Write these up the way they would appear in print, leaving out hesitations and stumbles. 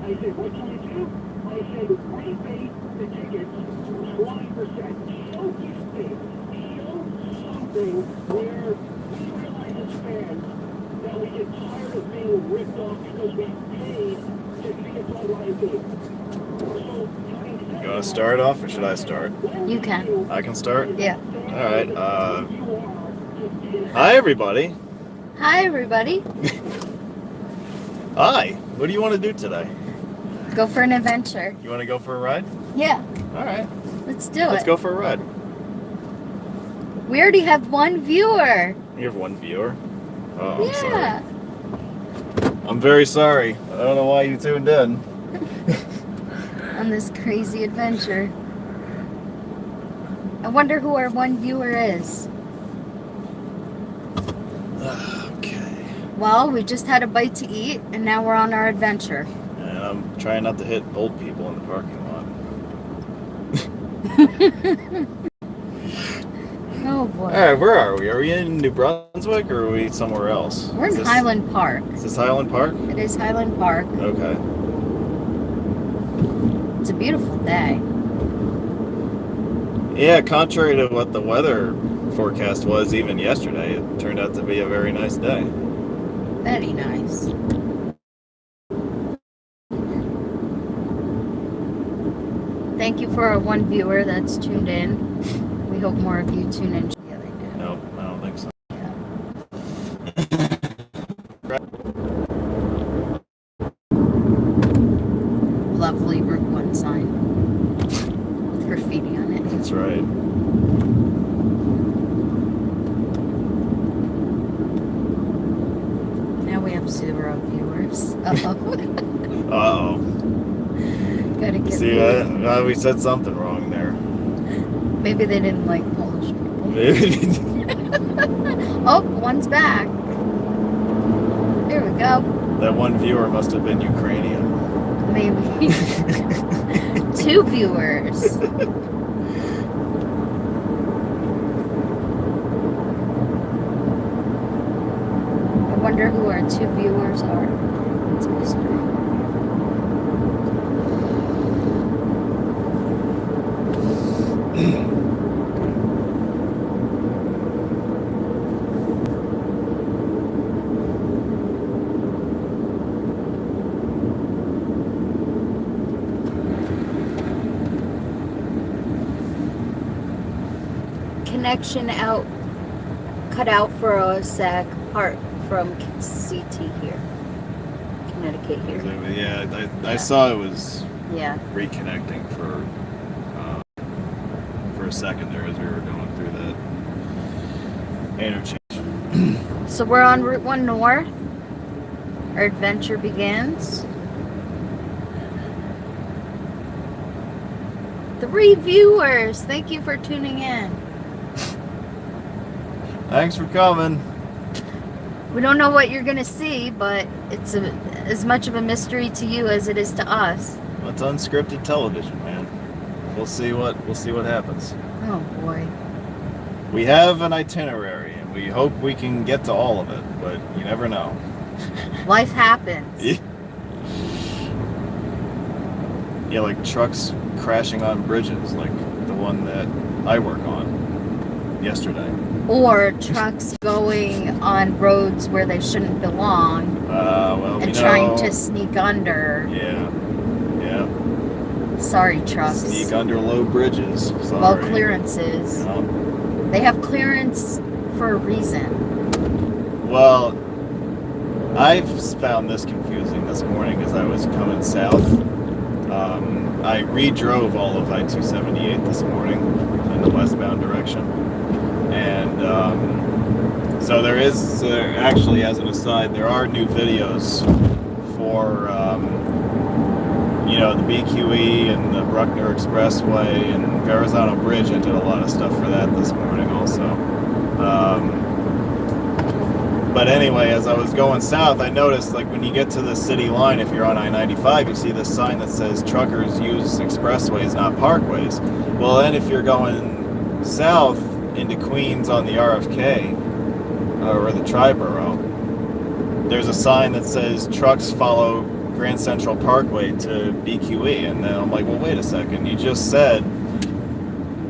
I said, what can you do? I said, rebate the tickets 20%. Show something where we realize as fans that we get tired of being ripped off because we paid to see a Broadway team. You want to start off, or should I start? You can. I can start? Yeah. All right. Hi, everybody. Hi, everybody. Hi. What do you want to do today? Go for an adventure. You want to go for a ride? Yeah. All right. Let's do it. Let's go for a ride. We already have one viewer. You have one viewer? Oh, I'm Yeah. sorry. I'm very sorry. I don't know why you tuned in. On this crazy adventure. I wonder who our one viewer is. Okay. Well, we just had a bite to eat, and now we're on our adventure. And I'm trying not to hit old people in the parking lot. Oh, boy. All right, where are we? Are we in New Brunswick, or are we somewhere else? We're in Highland Park. Is this Highland Park? It is Highland Park. Okay. It's a beautiful day. Yeah, contrary to what the weather forecast was even yesterday, it turned out to be a very nice day. Very nice. Thank you for our one viewer that's tuned in. We hope more of you tune in. Yeah, they do. No, I don't think so. Yeah. Lovely Route 1 sign with graffiti on it. That's right. Now we have 0 viewers. Uh-oh. Uh-oh. Gotta get See, we said something wrong there. Maybe they didn't like Polish people. Maybe. Oh, one's back. Here we go. That one viewer must have been Ukrainian. Maybe. 2 viewers. I wonder who our 2 viewers are. It's a mystery. Connection out, cut out for a sec, apart from CT here, Connecticut here. Yeah, I saw it was Yeah. reconnecting for a second there as we were going through that interchange. So we're on Route 1 North. Our adventure begins. 3 viewers. Thank you for tuning in. Thanks for coming. We don't know what you're gonna see, but it's as much of a mystery to you as it is to us. Well, it's unscripted television, man. We'll see what happens. Oh boy. We have an itinerary, and we hope we can get to all of it, but you never know. Life happens. Yeah, like trucks crashing on bridges, like the one that I work on yesterday. Or trucks going on roads where they shouldn't belong and trying to sneak under. Yeah. Sorry, trucks. Sneak under low bridges. Sorry. Low clearances. Yeah. They have clearance for a reason. Well, I've found this confusing this morning as I was coming south. I redrove all of I-278 this morning in the westbound direction. And so there is, actually, as an aside, there are new videos for, the BQE and the Bruckner Expressway and Verrazano Bridge. I did a lot of stuff for that this morning also. But anyway, as I was going south, I noticed, like, when you get to the city line, if you're on I-95, you see this sign that says truckers use expressways, not parkways. Well, then if you're going south into Queens on the RFK, or the Triborough, there's a sign that says trucks follow Grand Central Parkway to BQE, and then I'm like, well, wait a second, you just said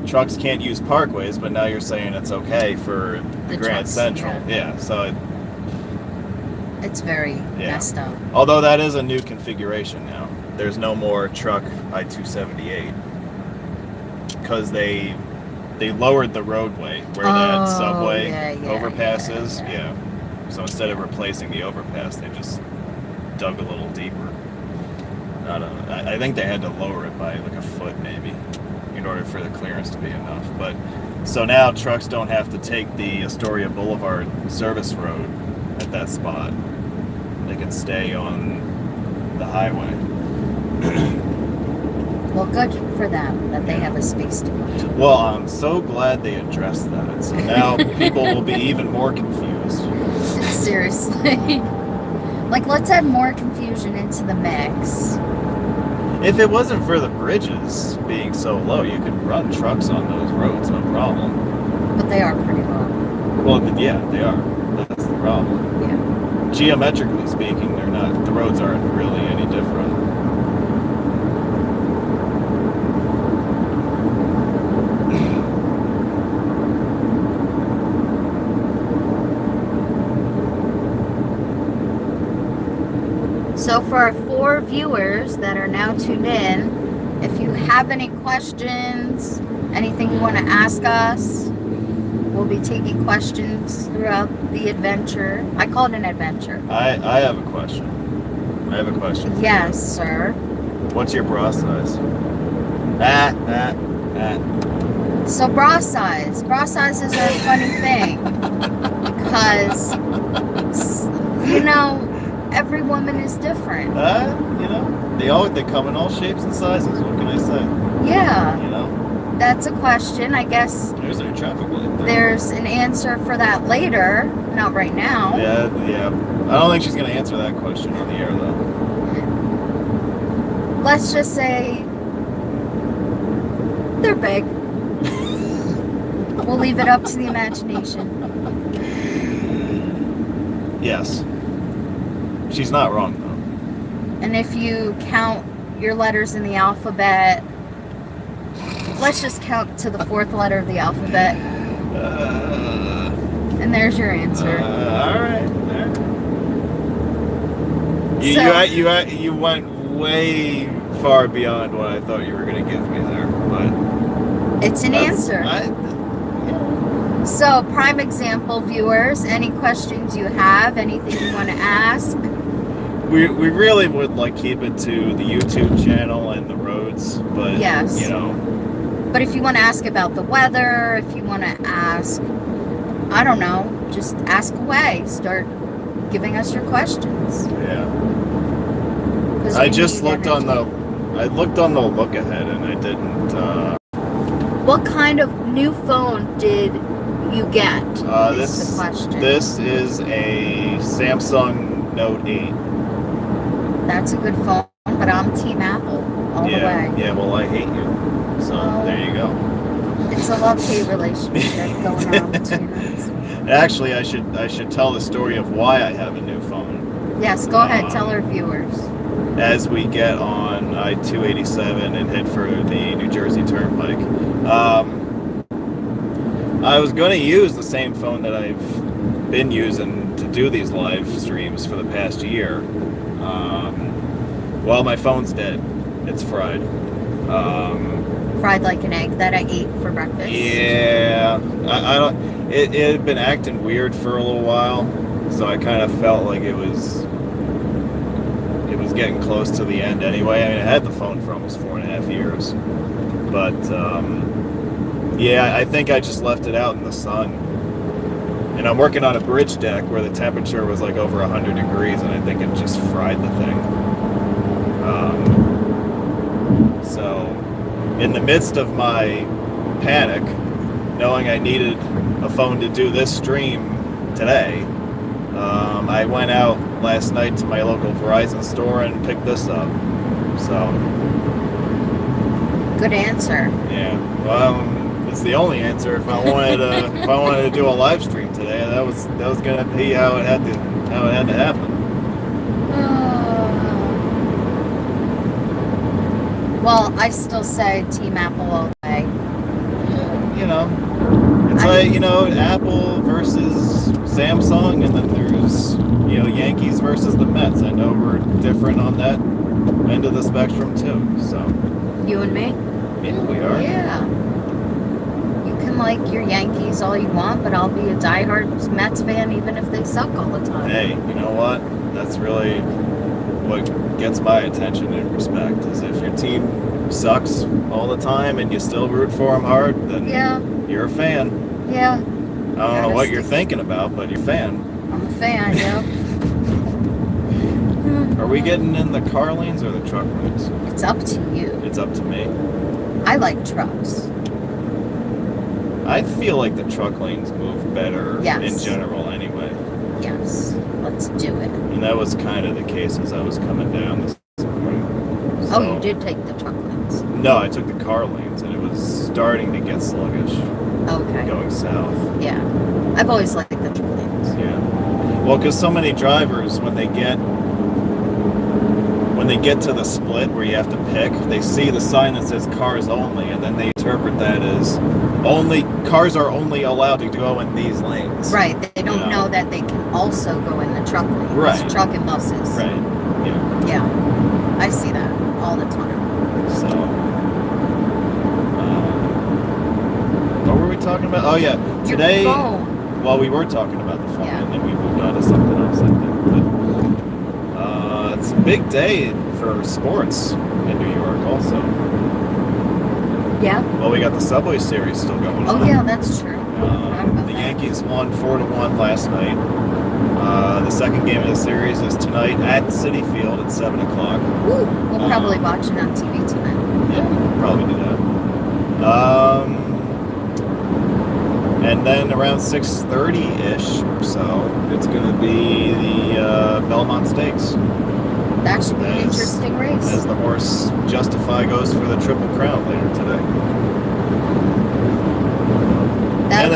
trucks can't use parkways, but now you're saying it's okay for the Grand trucks, Central. yeah. So it's very messed up. Although that is a new configuration now. There's no more truck I-278 because they lowered the roadway where that subway overpass is. Yeah. So instead of replacing the overpass, they just dug a little deeper. I don't know. I think they had to lower it by like a foot maybe in order for the clearance to be enough. But so now trucks don't have to take the Astoria Boulevard service road at that spot. They can stay on the highway. Well, good for them that they have a space to go to. Well, I'm so glad they addressed that. So now people will be even more confused. Seriously. Like, let's add more confusion into the mix. If it wasn't for the bridges being so low, you could run trucks on those roads, no problem. But they are pretty low. Well, yeah, they are. That's the problem. Yeah. Geometrically speaking, they're not. The roads aren't really any different. So for our 4 viewers that are now tuned in, if you have any questions, anything you want to ask us, we'll be taking questions throughout the adventure. I call it an adventure. I have a question. I have a question. Yes, sir. What's your bra size? So bra size. Bra size is a funny thing. Because, you know, every woman is different. You know, they come in all shapes and sizes. What can I say? Yeah. You know, that's a question. I guess there's a traffic light. There's an answer for that later, not right now. Yeah. I don't think she's gonna answer that question on the air though. Let's just say they're big. We'll leave it up to the imagination. Yes. She's not wrong though. And if you count your letters in the alphabet, let's just count to the 4th letter of the alphabet. And there's your answer. All right. You went way far beyond what I thought you were going to give me there, but it's an answer. So, prime example, viewers, any questions you have, anything you want to ask? We really would keep it to the YouTube channel and the roads, but yes. You know. But if you want to ask about the weather, if you want to ask, I don't know, just ask away. Start giving us your questions. Yeah. I just looked on the look ahead and I didn't. What kind of new phone did you get? This is the question. This is a Samsung Note 8. That's a good phone, but I'm Team Apple all the way. Yeah, well, I hate you. So there you go. It's a love-hate relationship going on between us. Actually, I should tell the story of why I have a new phone. Yes, go ahead. Tell our viewers. As we get on I-287 and head for the New Jersey Turnpike, I was going to use the same phone that I've been using to do these live streams for the past year. Well, my phone's dead. It's fried. Fried like an egg that I ate for breakfast. Yeah, I don't. It had been acting weird for a little while, so I kind of felt like it was getting close to the end anyway. I mean, I had the phone for almost 4.5 years, but yeah, I think I just left it out in the sun. And I'm working on a bridge deck where the temperature was like over 100 degrees, and I think it just fried the thing. So, in the midst of my panic, knowing I needed a phone to do this stream today, I went out last night to my local Verizon store and picked this up. So, good answer. Yeah. Well, it's the only answer. If I wanted to do a live stream today, that was gonna be how it had to happen. Well, I still say Team Apple all day. You know, it's like, you know, Apple versus Samsung, and then there's, you know, Yankees versus the Mets. I know we're different on that end of the spectrum too. So You and me? yeah, we are. Yeah. You can like your Yankees all you want, but I'll be a diehard Mets fan even if they suck all the time. Hey, you know what? That's really what gets my attention and respect, is if your team sucks all the time and you still root for them hard, then Yeah. you're a fan. Yeah. I don't know what you're thinking about, but you're a fan. I'm a fan, yeah. Are we getting in the car lanes or the truck lanes? It's up to you. It's up to me. I like trucks. I feel like the truck lanes move better Yes. in general anyway. Yes. Let's do it. And that was kind of the case as I was coming down this morning. Oh, So- you did take the truck lanes. No, I took the car lanes and it was starting to get sluggish Okay. going south. Yeah. I've always liked the truck lanes. Yeah. Well, because so many drivers, when they get to the split where you have to pick, they see the sign that says cars only, and then they interpret that as cars are only allowed to go in these lanes. Right. They don't Yeah. know that they can also go in the truck lanes. Right. Truck and buses. Right. Yeah. Yeah. I see that all the time. So, what were we talking about? Oh yeah, today. Your phone. Well, we were talking about the phone, Yeah. and then we moved on to something else, I think. But it's a big day for sports in New York, also. Yeah. Well, we got the Subway Series still going on. Oh, yeah, that's true. Forgot about The that. Yankees won 4-1 last night. The second game of the series is tonight at Citi Field at 7 o'clock. Woo. We'll probably watch it on TV tonight. Yeah, we'll probably do that. And then around 6:30-ish or so, it's going to be the Belmont Stakes. That should be an interesting race. As the horse Justify goes for the Triple Crown later today. And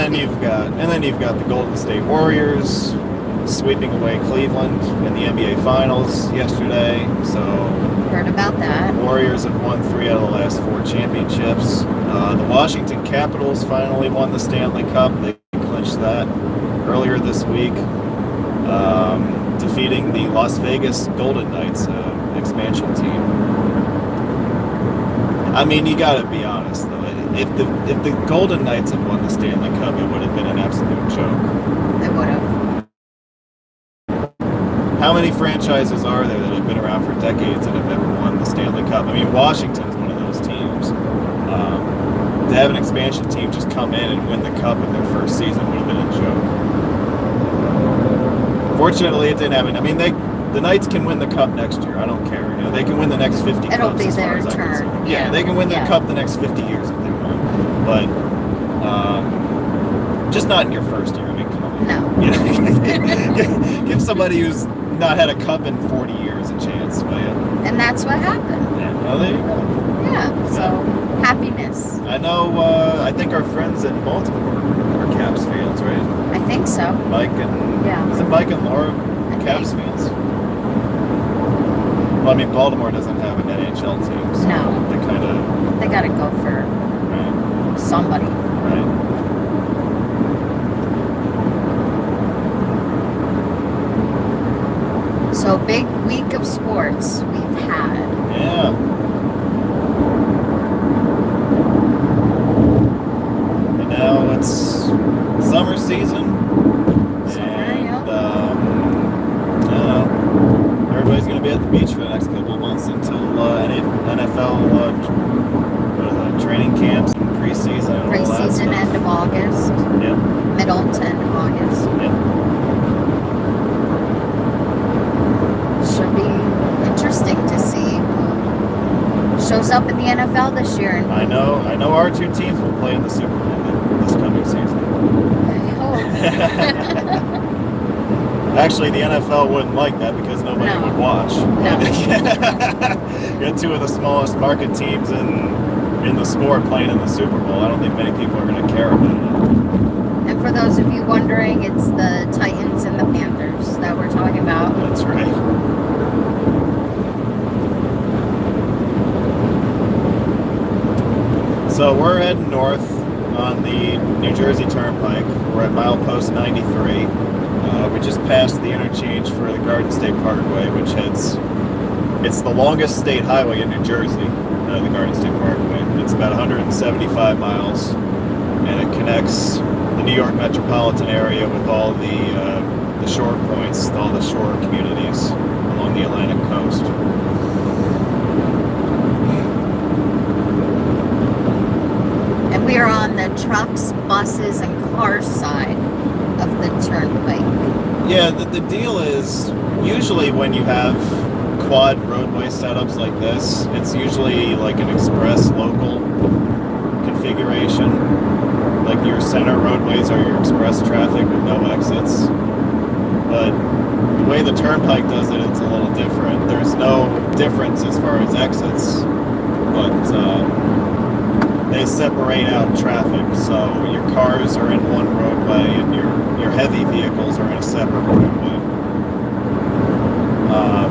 then you've got the Golden State Warriors sweeping away Cleveland in the NBA Finals yesterday. So Heard about that. Warriors have won 3 out of the last 4 championships. The Washington Capitals finally won the Stanley Cup. They clinched that earlier this week, defeating the Las Vegas Golden Knights expansion team. I mean, you got to be honest though. If the Golden Knights had won the Stanley Cup, it would have been an absolute joke. They would have. How many franchises are there that have been around for decades and have never won the Stanley Cup? I mean, Washington's one of those teams. To have an expansion team just come in and win the cup in their first season would have been a joke. Fortunately, it didn't happen. I mean, the Knights can win the cup next year. I don't care. You know, they can win the next 50 It'll cups be as far their as I can turn. see. Yeah, they can win the Yeah. cup the next 50 years if they want. But just not in your first year. I mean, come on. No. You know, give somebody who's not had a cup in 40 years a chance, will you? And that's what happened. Yeah. Well, there you go. Yeah. So, happiness. I know. I think our friends in Baltimore are Caps fans, right? I think so. Mike and Yeah. is it Mike and Laura Caps fans? Well, I mean, Baltimore doesn't have an NHL team, so No. they kind of They got to go for right. somebody. Right. So, big week of sports we've had. Yeah. And now it's summer season. And, I don't know. Everybody's going to be at the beach for the next couple of months until NFL training camps and preseason and all that Preseason stuff. end of August. Yep. Middle to end of August. Yep. Should be interesting to see who shows up in the NFL this year. And I know our 2 teams will play in the Super Bowl this coming season. I hope. Actually, the NFL wouldn't like that because nobody No. would watch. No. You got 2 of the smallest market teams in the sport playing in the Super Bowl. I don't think many people are going to care about it. And for those of you wondering, it's the Titans and the Panthers that we're talking about. That's right. So we're heading north on the New Jersey Turnpike. We're at milepost 93. We just passed the interchange for the Garden State Parkway, which it's the longest state highway in New Jersey, the Garden State Parkway. It's about 175 miles, and it connects the New York metropolitan area with all the shore points, all the shore communities along the Atlantic coast. And we are on the trucks, buses, and cars side of the turnpike. Yeah, the deal is, usually when you have quad roadway setups like this, it's usually like an express local configuration. Like your center roadways are your express traffic with no exits. But the way the turnpike does it, it's a little different. There's no difference as far as exits, but they separate out traffic. So your cars are in one roadway and your heavy vehicles are in a separate roadway.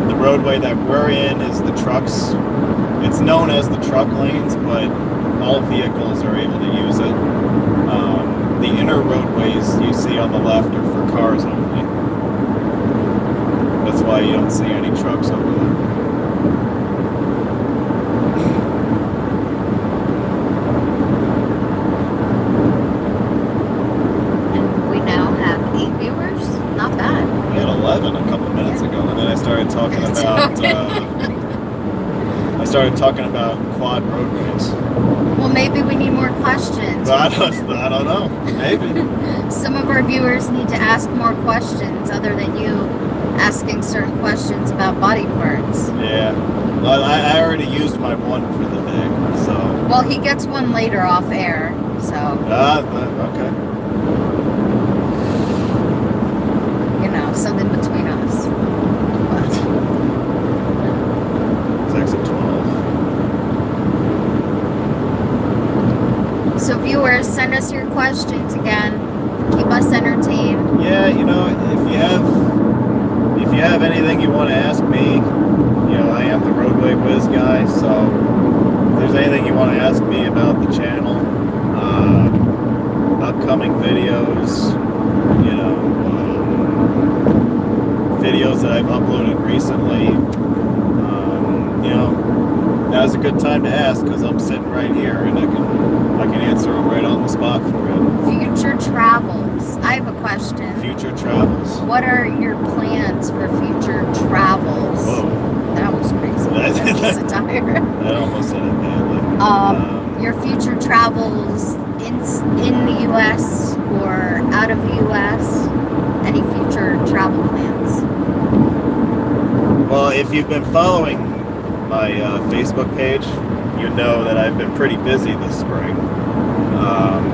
The roadway that we're in is the trucks. It's known as the truck lanes, but all vehicles are able to use it. The inner roadways you see on the left are for cars only. That's why you don't see any trucks over there. And we now have 8 viewers. Not bad. We had 11 a couple minutes ago, and then I started talking about quad roadways. Well, maybe we need more questions. I don't know. Maybe. Some of our viewers need to ask more questions other than you asking certain questions about body parts. Yeah. Well, I already used my one for the day, so. Well, he gets one later off air, so. Okay. You know, something between us. It's exit 12. So viewers, send us your questions again. Keep us entertained. Yeah, if you have anything you want to ask me, I am the Roadway Wiz guy, so if there's anything you want to ask me about the channel, upcoming videos, videos that I've uploaded recently, now's a good time to ask because I'm sitting right here and I can answer them right on the spot for you. Future travels. I have a question. Future travels. What are your plans for future travels? Whoa. That was crazy. That was a tire. That almost said it badly. Your future travels in the U.S. or out of the U.S. Any future travel plans? Well, if you've been following my Facebook page, you know that I've been pretty busy this spring,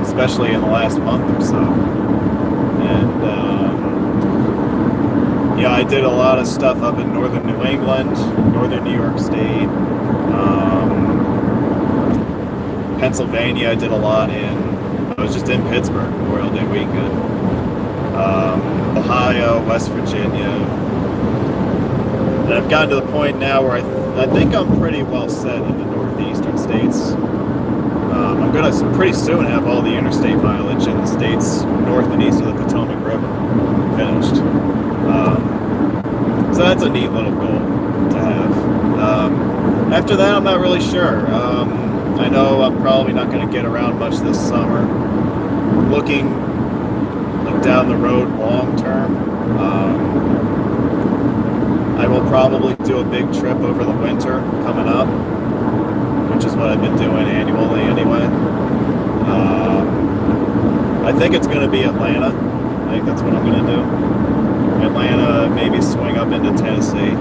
especially in the last month or so. And I did a lot of stuff up in northern New England, northern New York State, Pennsylvania. I did a lot I was just in Pittsburgh Memorial Day weekend, Ohio, West Virginia. And I've gotten to the point now where I think I'm pretty well set in the northeastern states. I'm going to pretty soon have all the interstate mileage in the states north and east of the Potomac River finished. So that's a neat little goal to have. After that, I'm not really sure. I know I'm probably not going to get around much this summer. Looking down the road long term, I will probably do a big trip over the winter coming up, which is what I've been doing annually anyway. I think it's going to be Atlanta. I think that's what I'm going to do. Atlanta, maybe swing up into Tennessee.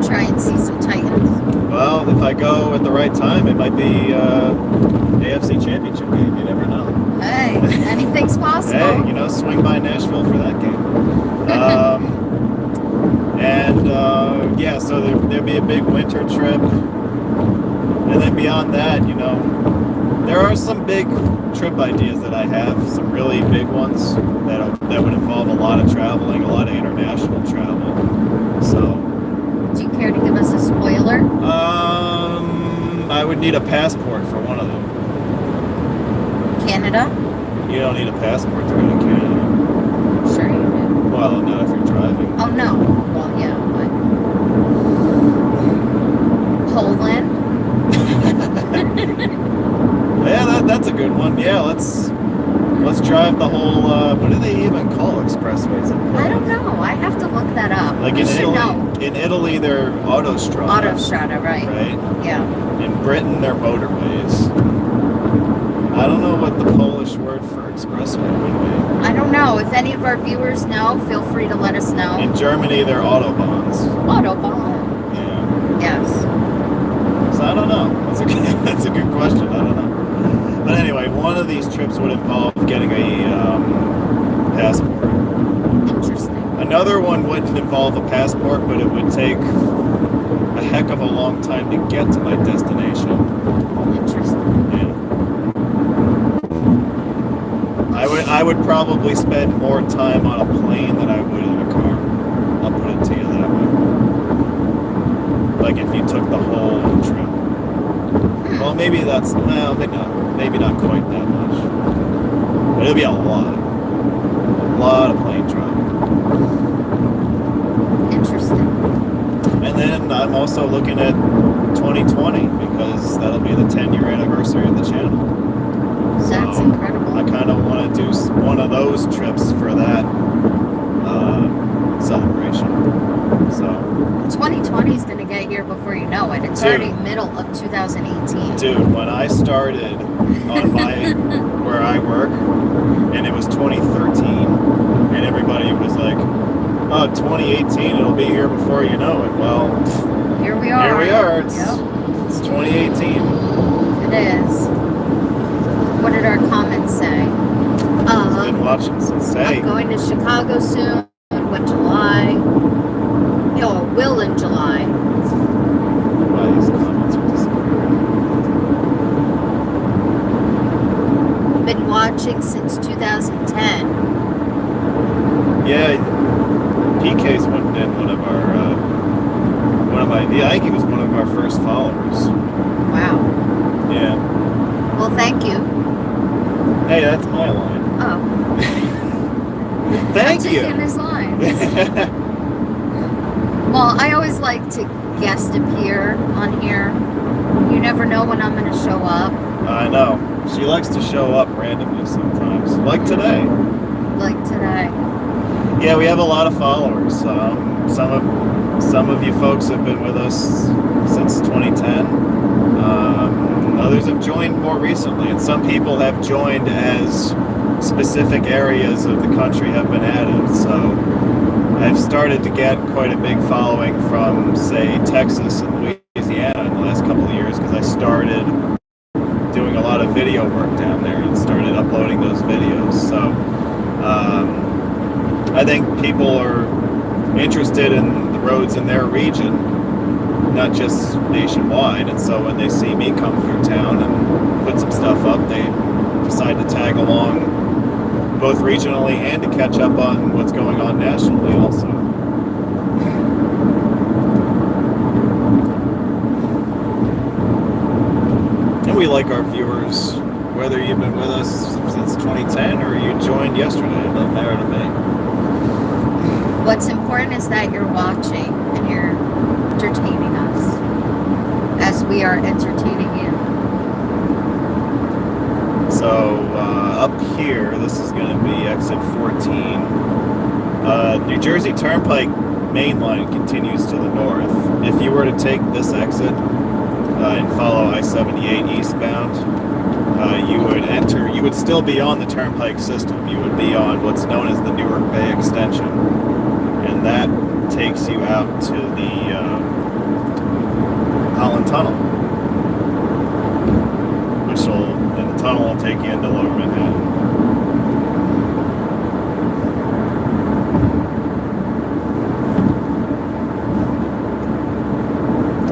Try and see some Titans. Well, if I go at the right time, it might be AFC Championship game. You never know. Hey, anything's possible. Hey, swing by Nashville for that game. So there'd be a big winter trip. And then beyond that, there are some big trip ideas that I have, some really big ones that would involve a lot of traveling, a lot of international travel. So, do you care to give us a spoiler? I would need a passport for one of them. Canada? You don't need a passport to go to Canada. Sure you do. Well, not if you're driving. Oh, no. Well, yeah, but... Poland? Yeah, that's a good one. Yeah, let's drive the whole. What do they even call expressways? I don't know. I have to look that up. Like You in should Italy, know. in Italy they're autostrada. Autostrada, right? Right. Yeah. In Britain they're motorways. I don't know what the Polish word for expressway would be. I don't know. If any of our viewers know, feel free to let us know. In Germany they're autobahns. Autobahn. Yeah. Yes. So I don't know. That's a good question. I don't know. But anyway, one of these trips would involve getting a passport. Interesting. Another one wouldn't involve a passport, but it would take a heck of a long time to get to my destination. Interesting. Yeah. I would probably spend more time on a plane than I would in a car. I'll put it to you that way. Like if you took the whole trip. Well, maybe that's maybe not quite that much. But it'll be a lot of plane travel. Interesting. And then I'm also looking at 2020 because that'll be the 10-year anniversary of the channel. That's So incredible. I kind of want to do one of those trips for that celebration. So 2020 is going to get here before you know it. It's already middle of 2018. dude, when I started on my where I work, and it was 2013, and everybody was like, "Oh, 2018, it'll be here before you know it." Well, Here we are. here we are. Yep. It's 2018. It is. What did our comments say? I've been watching since I'm going to Chicago soon. When July? No, will in July. Why these comments are disappearing. Been watching since 2010. Yeah, PK's one of my. Yeah, I think he was one of our first followers. Wow. Yeah. Well, thank you. Hey, that's my line. Oh. Thank I'm you. taking his lines. Well, I always like to guest appear on here. You never know when I'm going to show up. I know. She likes to show up randomly sometimes. Like today. Like today. Yeah, we have a lot of followers. Some of you folks have been with us since 2010. Others have joined more recently, and some people have joined as specific areas of the country have been added. So I've started to get quite a big following from, say, Texas and Louisiana in the last couple of years because I started doing a lot of video work down there and started uploading those videos. So I think people are interested in the roads in their region, not just nationwide, and so when they see me come through town and put some stuff up, they decide to tag along both regionally and to catch up on what's going on nationally also. And we like our viewers, whether you've been with us since 2010 or you joined yesterday, it doesn't matter to me. What's important is that you're watching and you're entertaining us as we are entertaining you. So up here, this is going to be exit 14. New Jersey Turnpike main line continues to the north. If you were to take this exit and follow I-78 eastbound, you would still be on the Turnpike system. You would be on what's known as the Newark Bay extension. And that takes you out to the Holland Tunnel, and the tunnel will take you into Lower Manhattan.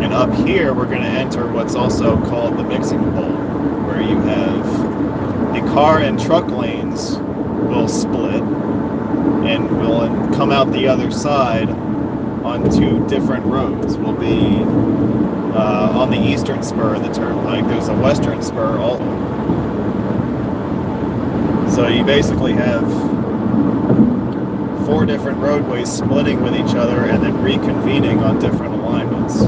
And up here, we're going to enter what's also called the mixing bowl, where you have the car and truck lanes will split and will come out the other side on two different roads. We'll be on on the eastern spur of the turnpike. There's a western spur also. So you basically have 4 different roadways splitting with each other and then reconvening on different alignments,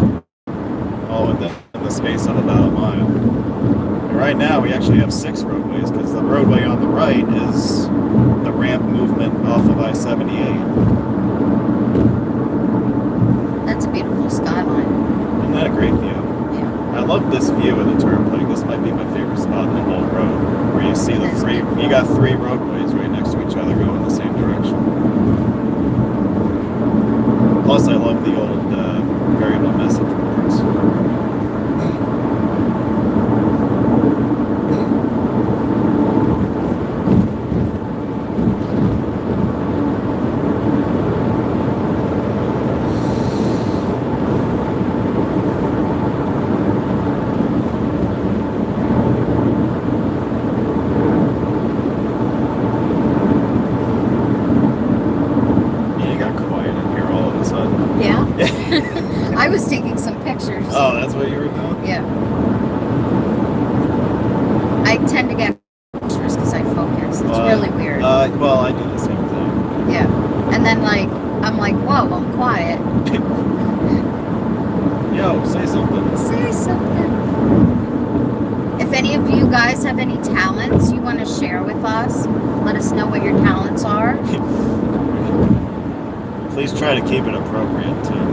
all in the space of about a mile. And right now we actually have 6 roadways because the roadway on the right is the ramp movement off of I-78. That's a beautiful skyline. Isn't that a great view? Yeah. I love this view of the turnpike. This might be my favorite spot in the whole road, where you see the three. You got 3 roadways right next to each other going the same direction. Plus, I love the old variable message boards. I was taking some pictures. Oh, that's what you were doing? Yeah. I tend to get pictures because I focus. It's really weird. Well, I do the same thing. Yeah. And then, I'm like, whoa, I'm quiet. Yo, say something. Say something. If any of you guys have any talents you want to share with us, let us know what your talents are. Please try to keep it appropriate, too.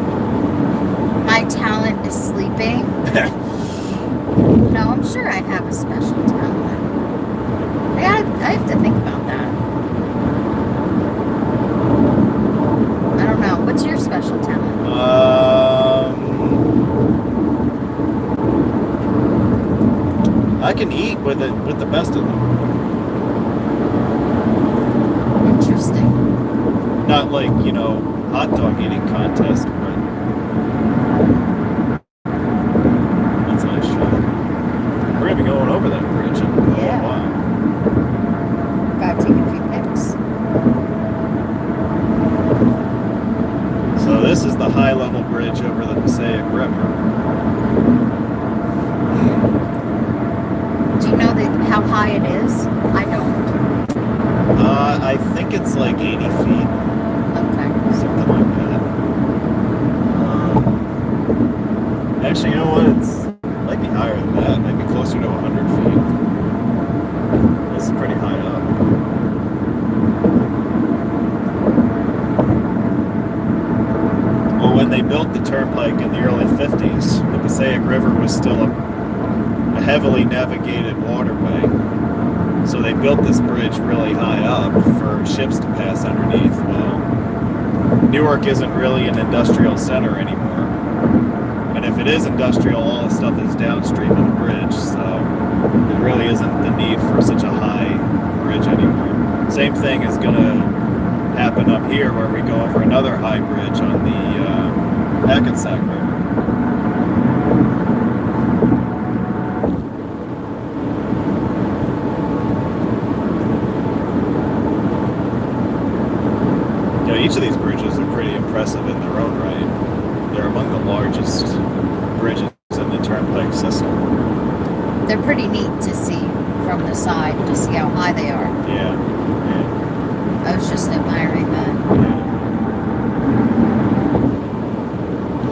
My talent is sleeping. No, I'm sure I have a special talent. I have to think about that. I don't know. What's your special talent? I can eat with the best of them. Interesting. Not like, hot dog eating contest, but that's a nice shot. We're gonna be going over that bridge in a little while. Gotta take a few pics. So this is the high-level bridge over the Passaic River. Do you know how high it is? I don't. I think it's like 80 feet. Okay. Something like that. Actually, you know what? It might be higher than that. Maybe closer to 100 feet. This is pretty high up. Well, when they built the turnpike in the early 50s, the Passaic River was still a heavily navigated waterway. So they built this bridge really high up for ships to pass underneath. Well, Newark isn't really an industrial center anymore. And if it is industrial, all the stuff is downstream of the bridge. So there really isn't the need for such a high bridge anymore. Same thing is going to happen up here where we go over another high bridge on the Hackensack River. Each of these bridges are pretty impressive in their own right. They're among the largest bridges in the turnpike system. They're pretty neat to see from the side, to see how high they are. Yeah. I was just admiring that.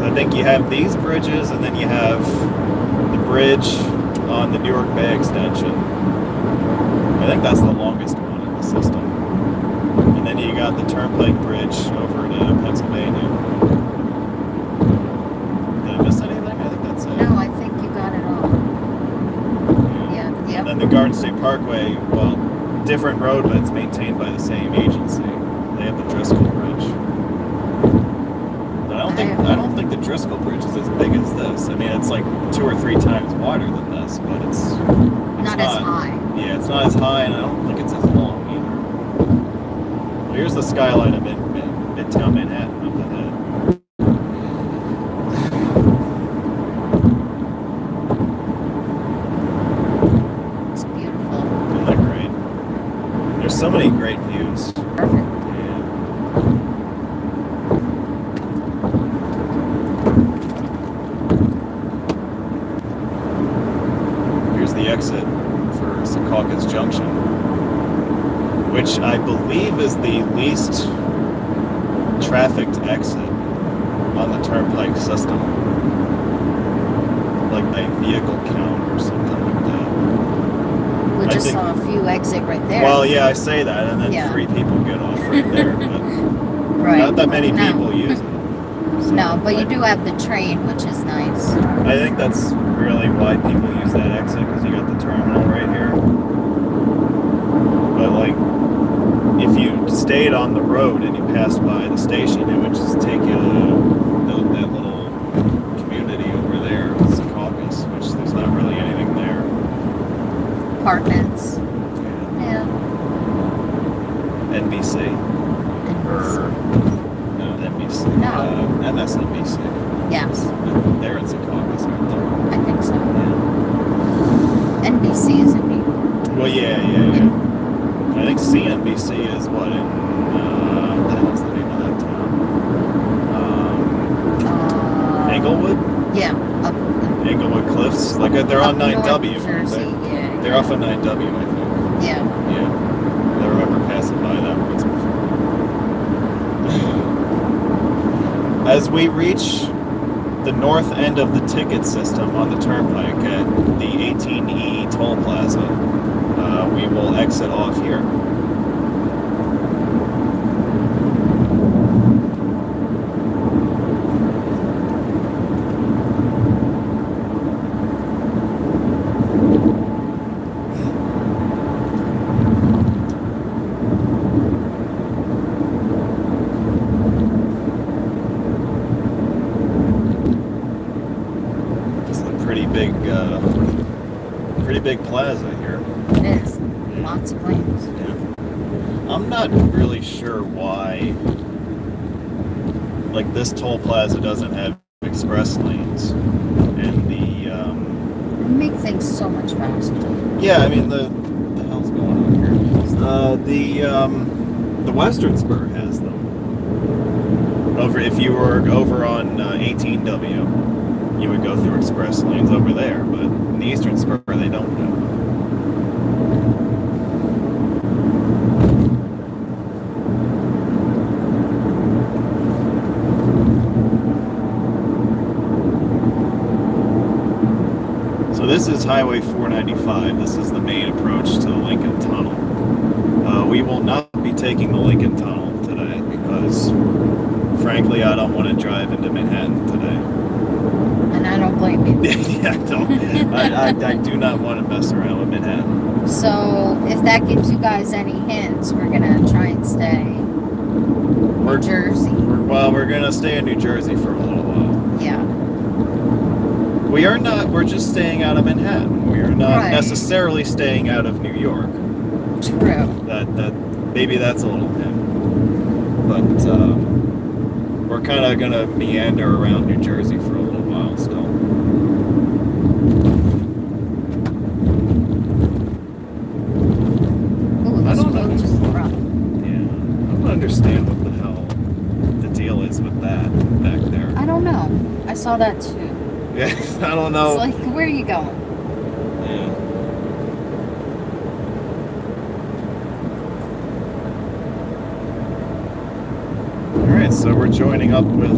I think you have these bridges, and then you have the bridge on the Newark Bay extension. I think that's the longest one in the system. And then you got the Turnpike Bridge over to Pennsylvania. Did I miss anything? I think that's it. No, I think you got it all. Yeah. Yep. And then the Garden State Parkway, well, different road, but it's maintained by the same agency. They have the Driscoll Bridge. But I don't think the Driscoll Bridge is as big as this. I mean, it's like 2 or 3 times wider than this, but it's not as high. Yeah, it's not as high, and I don't think it's as long either. Here's the skyline of Midtown Manhattan up ahead. It's beautiful. Isn't that great? There's so many great views. Perfect. Yeah. Secaucus Junction, which I believe is the least trafficked exit on the turnpike system. Like by vehicle count or something like that. We just saw a few exit right there. Well, yeah, I say that, and then 3 people get off right there. But right. Not that many people use it. So, no, but you do have the train, which is nice. I think that's really why people use that exit, because you got the terminal right here. But like, if you stayed on the road and you passed by the station, it would just take you to that little community over there, Secaucus, which there's not really anything there. Apartments. Yeah. NBC. Or no, NBC. No. MSNBC. Yes. They're in Secaucus, aren't they? I think so. Yeah. NBC is in New York. Well, yeah. I think CNBC is what in what the hell's the name of that town? Englewood? Yeah. Englewood Cliffs. Like they're on 9W. Jersey, yeah. They're off of 9W, I think. Yeah. Yeah. I remember passing by that once before. As we reach the north end of the ticket system on the turnpike at the 18E toll plaza, we will exit off here. Pretty big plaza here. It is. Lots of lanes. Yeah. I'm not really sure why, like, this toll plaza doesn't have express lanes, and make things so much faster. Yeah, I mean the hell's going on here? The Western Spur has them. If you were over on 18W, you would go through express lanes over there, but in the Eastern Spur they don't have them. So this is Highway 495. This is the main approach to the Lincoln Tunnel. We will not be taking the Lincoln Tunnel today because, frankly, I don't want to drive into Manhattan today. And I don't blame you. I do not want to mess around with Manhattan. So, if that gives you guys any hints, we're gonna try and stay in New Jersey. We're gonna stay in New Jersey for a little while. Yeah. We are not. We're just staying out of Manhattan. We are not necessarily staying out of New York. True. That maybe that's a little hint. But we're kind of gonna meander around New Jersey for a little while still. Ooh, those roads are rough. Yeah, I don't understand what the hell the deal is with that back there. I don't know. I saw that too. Yeah, I don't know. It's like, where are you going? Yeah. Alright, so we're joining up with...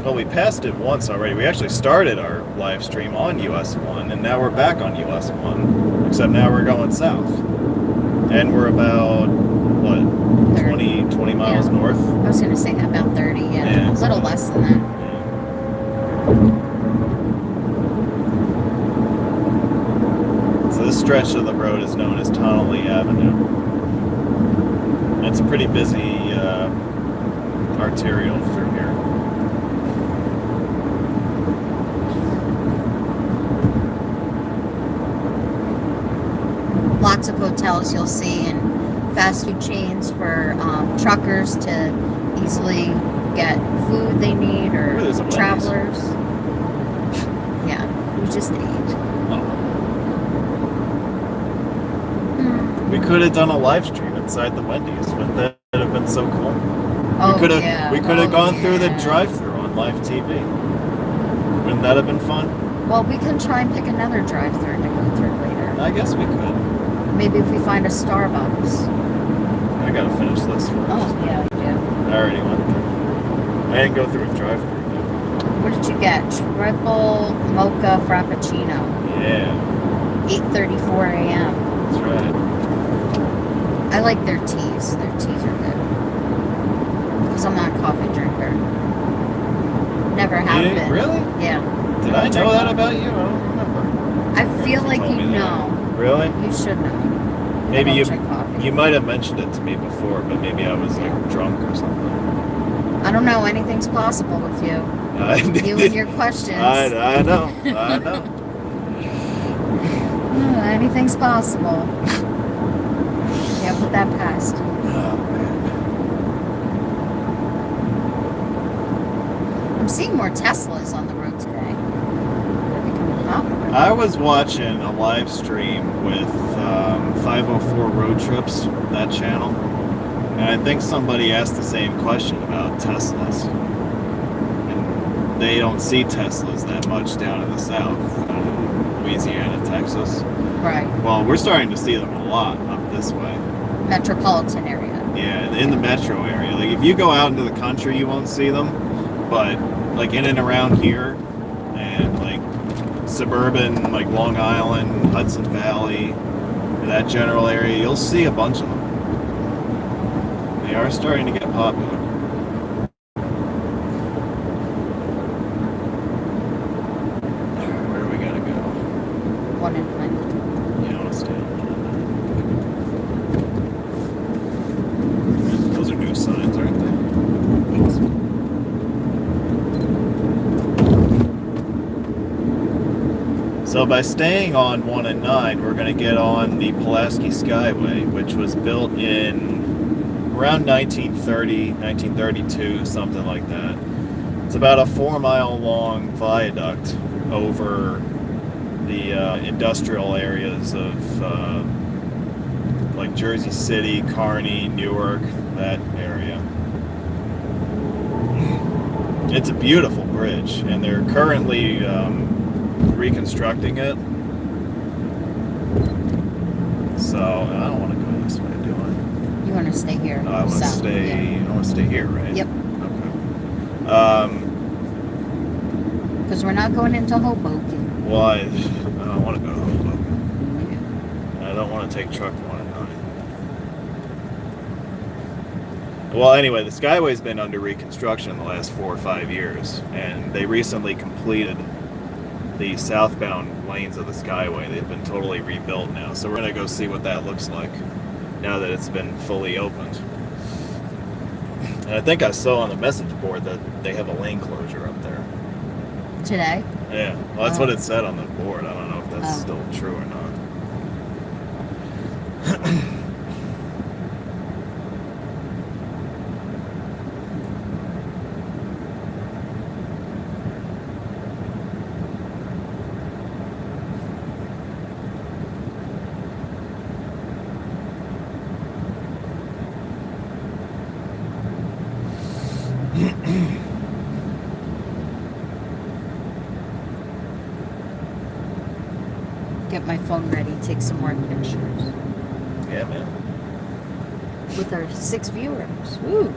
Well, we passed it once already. We actually started our live stream on US 1, and now we're back on US 1. Except now we're going south. And we're about, what, 20 miles north? I was going to say about 30, yeah. A little less than that. So this stretch of the road is known as Tonelli Avenue. It's a pretty busy arterial through here. Lots of hotels you'll see and fast food chains for truckers to easily get food they need or travelers. Yeah, we just ate. We could have done a live stream inside the Wendy's. Wouldn't that have been so cool? We could have gone through the drive-thru on live TV. Wouldn't that have been fun? Well, we can try and pick another drive-thru to go through later. I guess we could. Maybe if we find a Starbucks. I gotta finish this first. Oh, yeah, you do. I already went there. I didn't go through a drive-thru. What did you get? Triple mocha frappuccino. Yeah, 8:34 a.m. that's right. I like their teas. Their teas are good. Because I'm not a coffee drinker. Never have You- been. Really? Yeah. Did I know that about you? I don't remember. I feel like told you me that. know. Really? You should know. Maybe I you don't drink coffee. you might have mentioned it to me before, but maybe I was like drunk or something. I don't know. Anything's possible with you. You and your questions. I know. I know. Anything's possible. Yeah, put that past. Oh man. I'm seeing more Teslas on the road today. They're becoming popular. I was watching a live stream with 504 Road Trips, that channel, and I think somebody asked the same question about Teslas. And they don't see Teslas that much down in the south, Louisiana, Texas. Right. Well, we're starting to see them a lot up this way. Metropolitan area. Yeah, in the metro area. Like if you go out into the country, you won't see them, but like in and around here, and like suburban, like Long Island, Hudson Valley, that general area, you'll see a bunch of them. They are starting to get popular. Where are we gonna go? One in mind. You know, stay. Those are new signs, aren't they? So by staying on 1 and 9, we're going to get on the Pulaski Skyway, which was built in around 1930, 1932, something like that. It's about a 4-mile long viaduct over the industrial areas of like Jersey City, Kearney, Newark, that area. It's a beautiful bridge, and they're currently reconstructing it. So I don't want to go this way, do I? You want to stay here? I want to south, stay. yeah. I want to stay here, right? Yep. Okay. Because we're not going into Hoboken. Well, I don't want to go to Hoboken. I don't want to take truck 1 and 9. Well, anyway, the Skyway's been under reconstruction the last 4 or 5 years, and they recently completed the southbound lanes of the Skyway. They've been totally rebuilt now, so we're gonna go see what that looks like now that it's been fully opened. And I think I saw on the message board that they have a lane closure up there. Today? Yeah, well, that's what it said on the board. I don't know if that's Oh. still true or not. Get my phone ready, take some more pictures. Yeah, man. With our 6 viewers. Woo!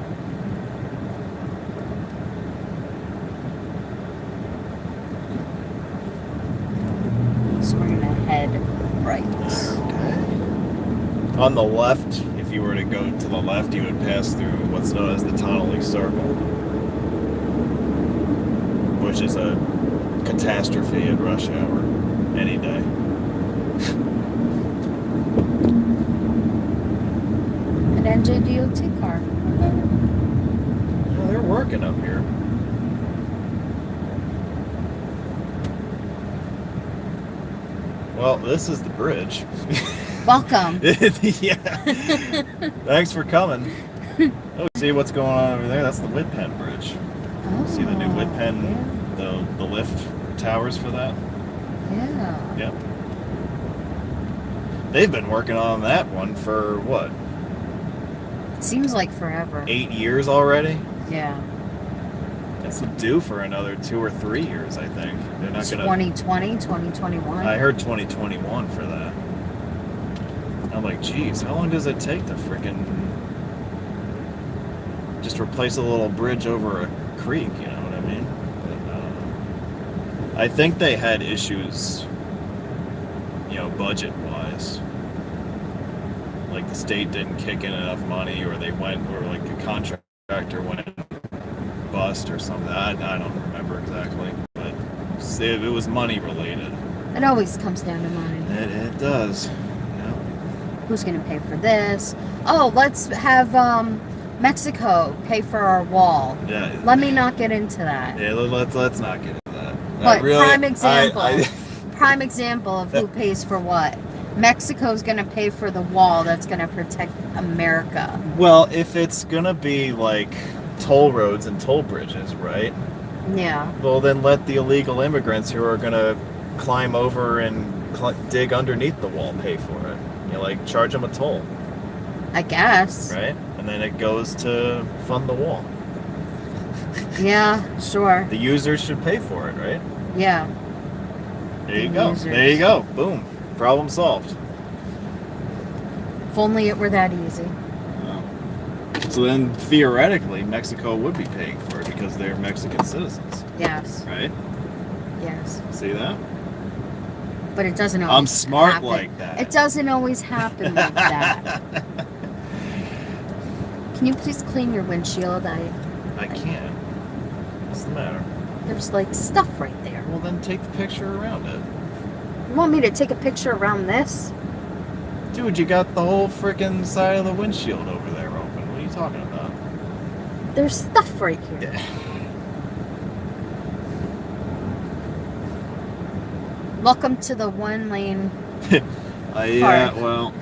So we're gonna head right. Okay. On the left, if you were to go to the left, you would pass through what's known as the Tonally Circle, which is a catastrophe at rush hour any day. An NJDOT car. Well, they're working up here. Well, this is the bridge. Welcome. Yeah. Thanks for coming. Oh, see what's going on over there? That's the Whitpen Bridge. Oh, See the new Whitpen, yeah. the lift towers for that? Yeah. Yep. They've been working on that one for what? It seems like forever. 8 years already? Yeah. I It's due for another 2 or 3 years, I think. They're not gonna. 2020, 2021. I heard 2021 for that. I'm like, geez, how long does it take to frickin' just replace a little bridge over a creek? You know what I mean? But, I think they had issues, budget-wise. Like the state didn't kick in enough money, or like a contractor went bust or something. I don't remember exactly, but it was money related. It always comes down to money. It does. Yeah. Who's going to pay for this? Oh, let's have Mexico pay for our wall. Yeah. Let me not get into that. Yeah, let's not get into that. But really, prime example. Prime example of who pays for what. Mexico's going to pay for the wall that's going to protect America. Well, if it's going to be like toll roads and toll bridges, right? Yeah. Well, then let the illegal immigrants who are going to climb over and dig underneath the wall pay for it. Charge them a toll. I guess. Right? And then it goes to fund the wall. Yeah, sure. The users should pay for it, right? Yeah. There you go. There you go. Boom. Problem solved. If only it were that easy. So then, theoretically, Mexico would be paying for it because they're Mexican citizens. Yes. Right? Yes. See that? But it doesn't always I'm smart happen. like that. It doesn't always happen like that. Can you please clean your windshield? I can't. What's the matter? There's stuff right there. Well, then take the picture around it. You want me to take a picture around this? Dude, you got the whole freaking side of the windshield over there open. What are you talking about? There's stuff right here. Yeah. Welcome to the one lane. Yeah, well.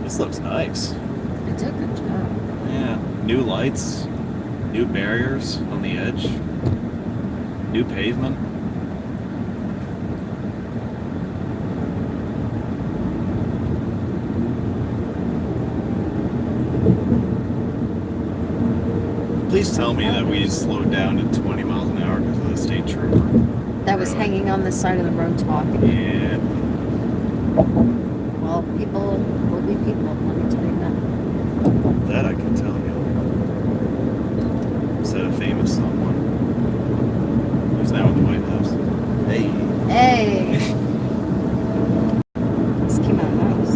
This looks nice. They did a good job. Yeah. New lights, new barriers on the edge, new pavement. Please tell me that we slowed down to 20 miles an hour because of the state trooper. That was hanging on the side of the road talking. Yeah. Well, people will be people, let me tell you that. That I can tell you. Said a famous someone who's now in the White House. Hey. Hey! This came out nice.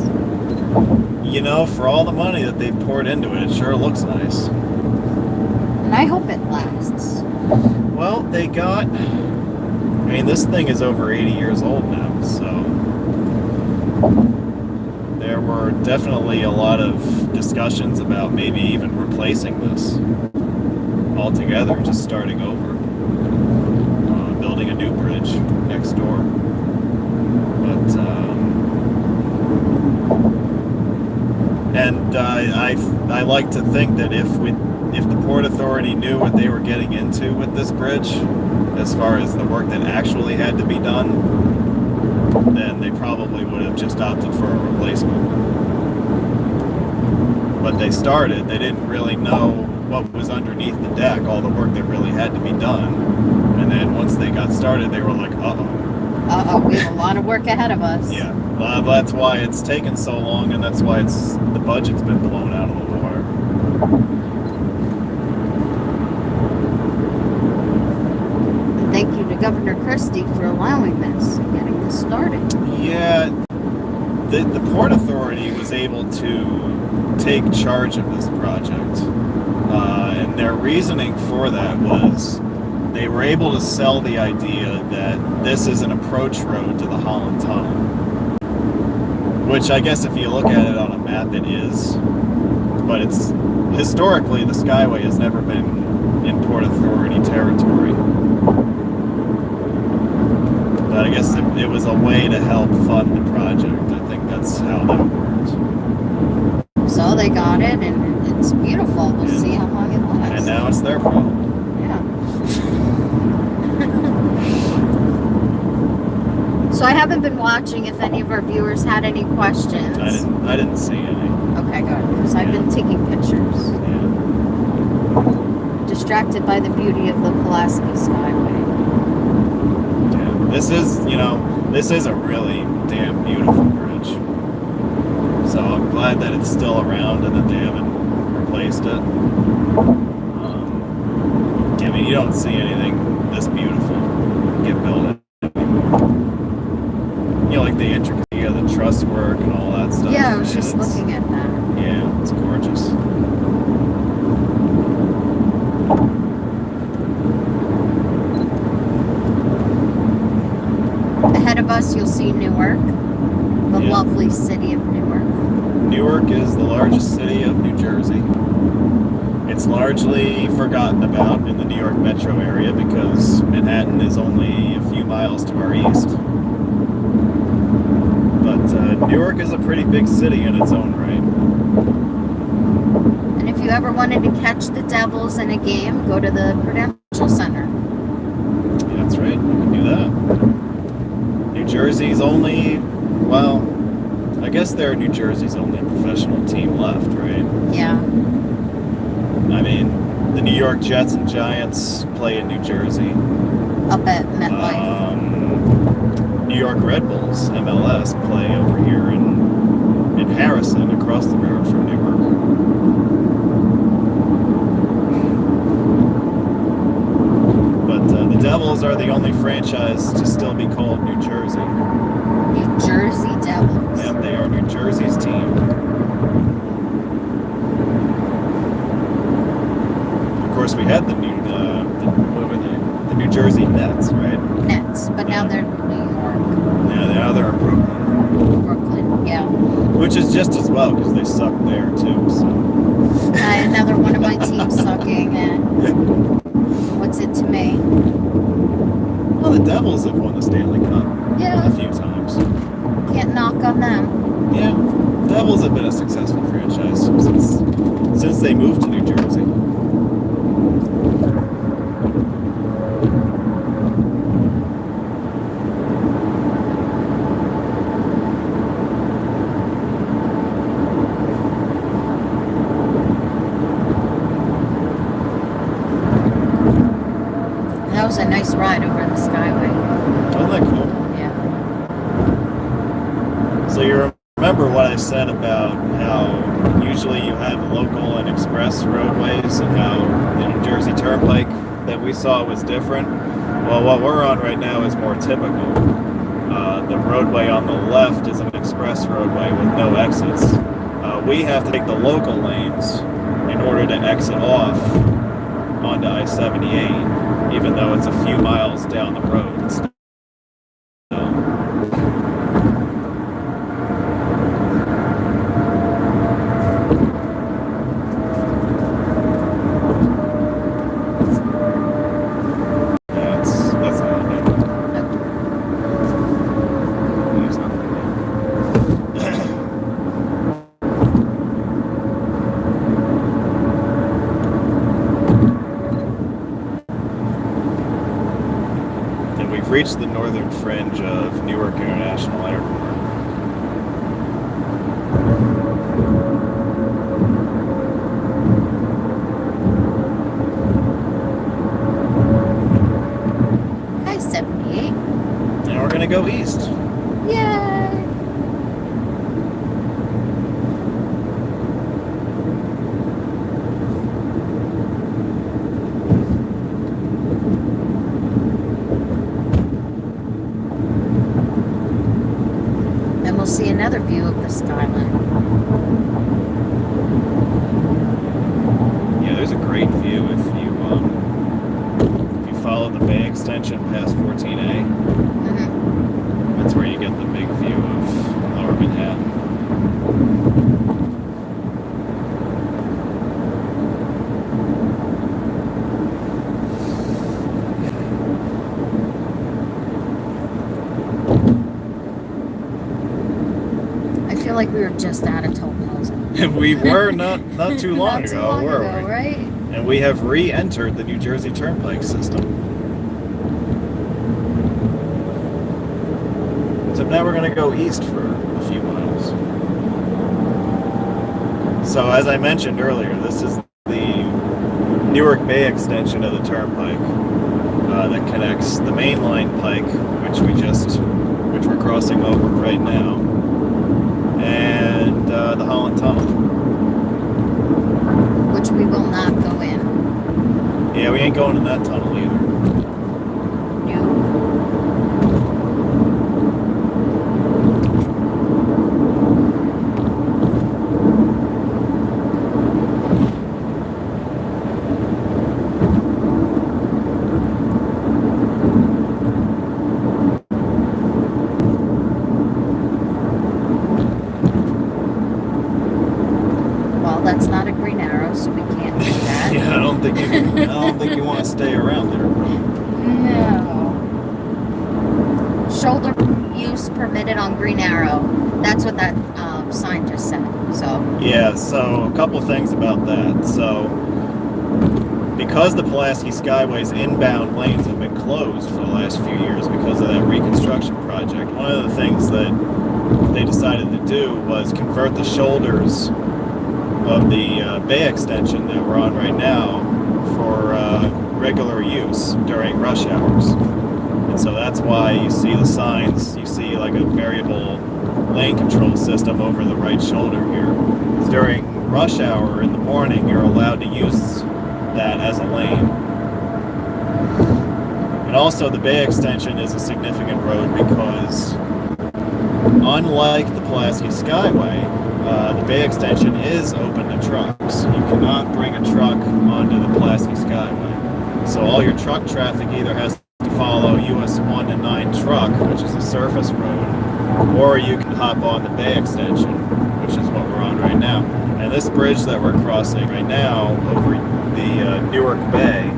For all the money that they've poured into it, it sure looks nice. And I hope it lasts. Well, this thing is over 80 years old now, so there were definitely a lot of discussions about maybe even replacing this altogether, just starting over, building a new bridge next door. But I like to think that if the Port Authority knew what they were getting into with this bridge, as far as the work that actually had to be done, then they probably would have just opted for a replacement. But they started. They didn't really know what was underneath the deck, all the work that really had to be done. And then once they got started, they were like, uh-oh. Uh-oh, we have a lot of work ahead of us. Yeah, that's why it's taken so long, and that's why the budget's been blown out of the water. And thank you to Governor Christie for allowing this and getting this started. Yeah, the Port Authority was able to take charge of this project, and their reasoning for that was they were able to sell the idea that this is an approach road to the Holland Tunnel, which I guess if you look at it on a map it is, but it's historically the Skyway has never been in Port Authority territory. But I guess it was a way to help fund the project. I think that's how that worked. So they got it, and it's beautiful. We'll see how long it lasts. And now it's their problem. Yeah. So I haven't been watching if any of our viewers had any questions. I didn't see any. Okay. Okay, good. Because I've been taking pictures. Yeah. Distracted by the beauty of the Pulaski Skyway. Yeah. This is a really damn beautiful bridge. So I'm glad that it's still around and that they haven't replaced it. I mean, you don't see anything this beautiful get built anymore. You know, like the intricacy of the truss work and all that stuff. Yeah, I was just looking at that. Yeah, it's gorgeous. Ahead of us, you'll see Newark, the lovely city of Newark. Newark is the largest city of New Jersey. It's largely forgotten about in the New York metro area because Manhattan is only a few miles to our east. But Newark is a pretty big city in its own right. And if you ever wanted to catch the Devils in a game, go to the Prudential Center. Yeah, that's right. You can do that. New Jersey's only, well, I guess they're New Jersey's only professional team left, right? Yeah. I mean, the New York Jets and Giants play in New Jersey. Up at MetLife. New York Red Bulls, MLS, play over here in Harrison, across the road from Newark. But the Devils are the only franchise to still be called New Jersey. New Jersey Devils. Yeah, they are New Jersey's team. Of course, we had the New Jersey Nets, right? Nets, but now they're in New York. Yeah, now they're in Brooklyn. Brooklyn, yeah. Which is just as well because they suck there too. So. Another one of my teams sucking. What's it to me? Well, the Devils have won the Stanley Cup Yeah. a few times. Can't knock on them. Yeah, Devils have been a successful franchise since they moved to New Jersey. That was a nice ride over the Skyway. Wasn't that cool? Yeah. So you remember what I said about how usually you have local and express roadways and how the New Jersey Turnpike that we saw was different? Well, what we're on right now is more typical. The roadway on the left is an express roadway with no exits. We have to take the local lanes in order to exit off onto I-78, even though it's a few miles down the road. That's not it. There's nothing there. And we've reached the northern fringe of Newark International Airport. Hi, 78. And we're gonna go east. Yay! And we'll see another view of the skyline. Yeah, there's a great view if you follow the bay extension past 14A. That's where you get the big view of Lower Manhattan. I feel like we were just out of Toll Plaza. We were not too long Not too ago, long were ago, we? right? And we have re-entered the New Jersey Turnpike system. So now we're going to go east for a few miles. So as I mentioned earlier, this is the Newark Bay extension of the turnpike that connects the main line pike, which we're crossing over right now, and the Holland Tunnel, which we will not go in. Yeah, we ain't going in that tunnel either. No. That's not a green arrow, so we can't do that. Yeah, I don't think you want to stay around there, bro. No. Shoulder use permitted on green arrow. That's what that sign just said. So. Yeah. So a couple things about that. So because the Pulaski Skyway's inbound lanes have been closed for the last few years because of that reconstruction project, one of the things that they decided to do was convert the shoulders of the bay extension that we're on right now for regular use during rush hours. And so that's why you see the signs, you see like a variable lane control system over the right shoulder here. Because during rush hour in the morning, you're allowed to use that as a lane. And also the bay extension is a significant road because unlike the Pulaski Skyway, the bay extension is open to trucks. You cannot bring a truck onto the Pulaski Skyway. So all your truck traffic either has to follow US 1 to 9 truck, which is a surface road, or you can hop on the bay extension, which is what we're on right now. And this bridge that we're crossing right now over the Newark Bay,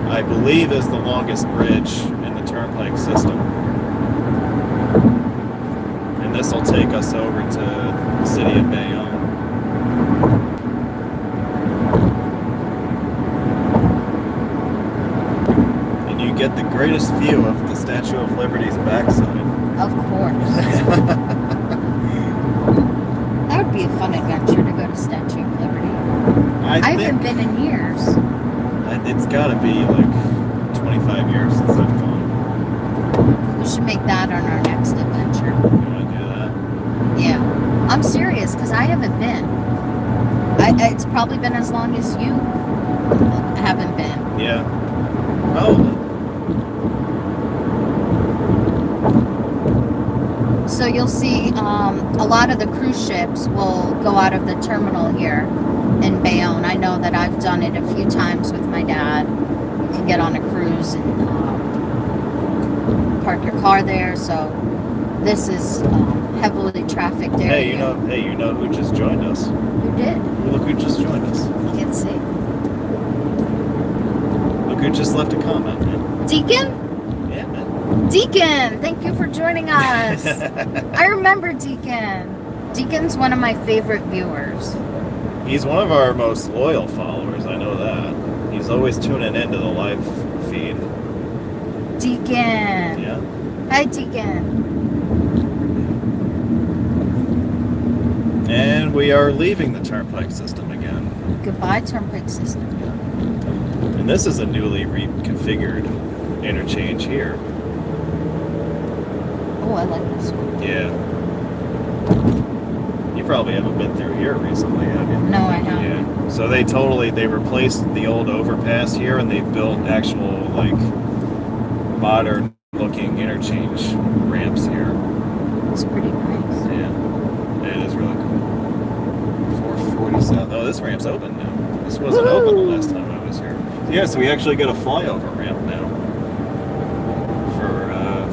I believe is the longest bridge in the turnpike system. This will take us over to the city of Bayonne. And you get the greatest view of the Statue of Liberty's backside. Of course. That would be a fun adventure to go to Statue of Liberty. I haven't been in years. It's got to be like 25 years since I've gone. We should make that on our next adventure. Yeah, I'm serious because I haven't been. It's probably been as long as you haven't been. Yeah. Oh. So you'll see a lot of the cruise ships will go out of the terminal here in Bayonne. I know that I've done it a few times with my dad. You can get on a cruise and park your car there. So this is heavily trafficked area. Hey, you know who just joined us? Who did? Look who just joined us. Can't see. Look who just left a comment, man. Deacon? Yeah, man. Deacon, thank you for joining us. I remember Deacon. Deacon's one of my favorite viewers. He's one of our most loyal followers, I know that. He's always tuning into the live feed. Deacon. Yeah. Hi, Deacon. And we are leaving the turnpike system again. Goodbye, turnpike system. And this is a newly reconfigured interchange here. Oh, I like this one. Yeah. You probably haven't been through here recently, have you? No, I haven't. Yeah. So they replaced the old overpass here and they've built actual, like, modern looking interchange ramps here. It's pretty nice. Yeah. It is really cool. 447. Oh, this ramp's open now. This wasn't open the last time I was here. Yeah, so we actually got a flyover ramp now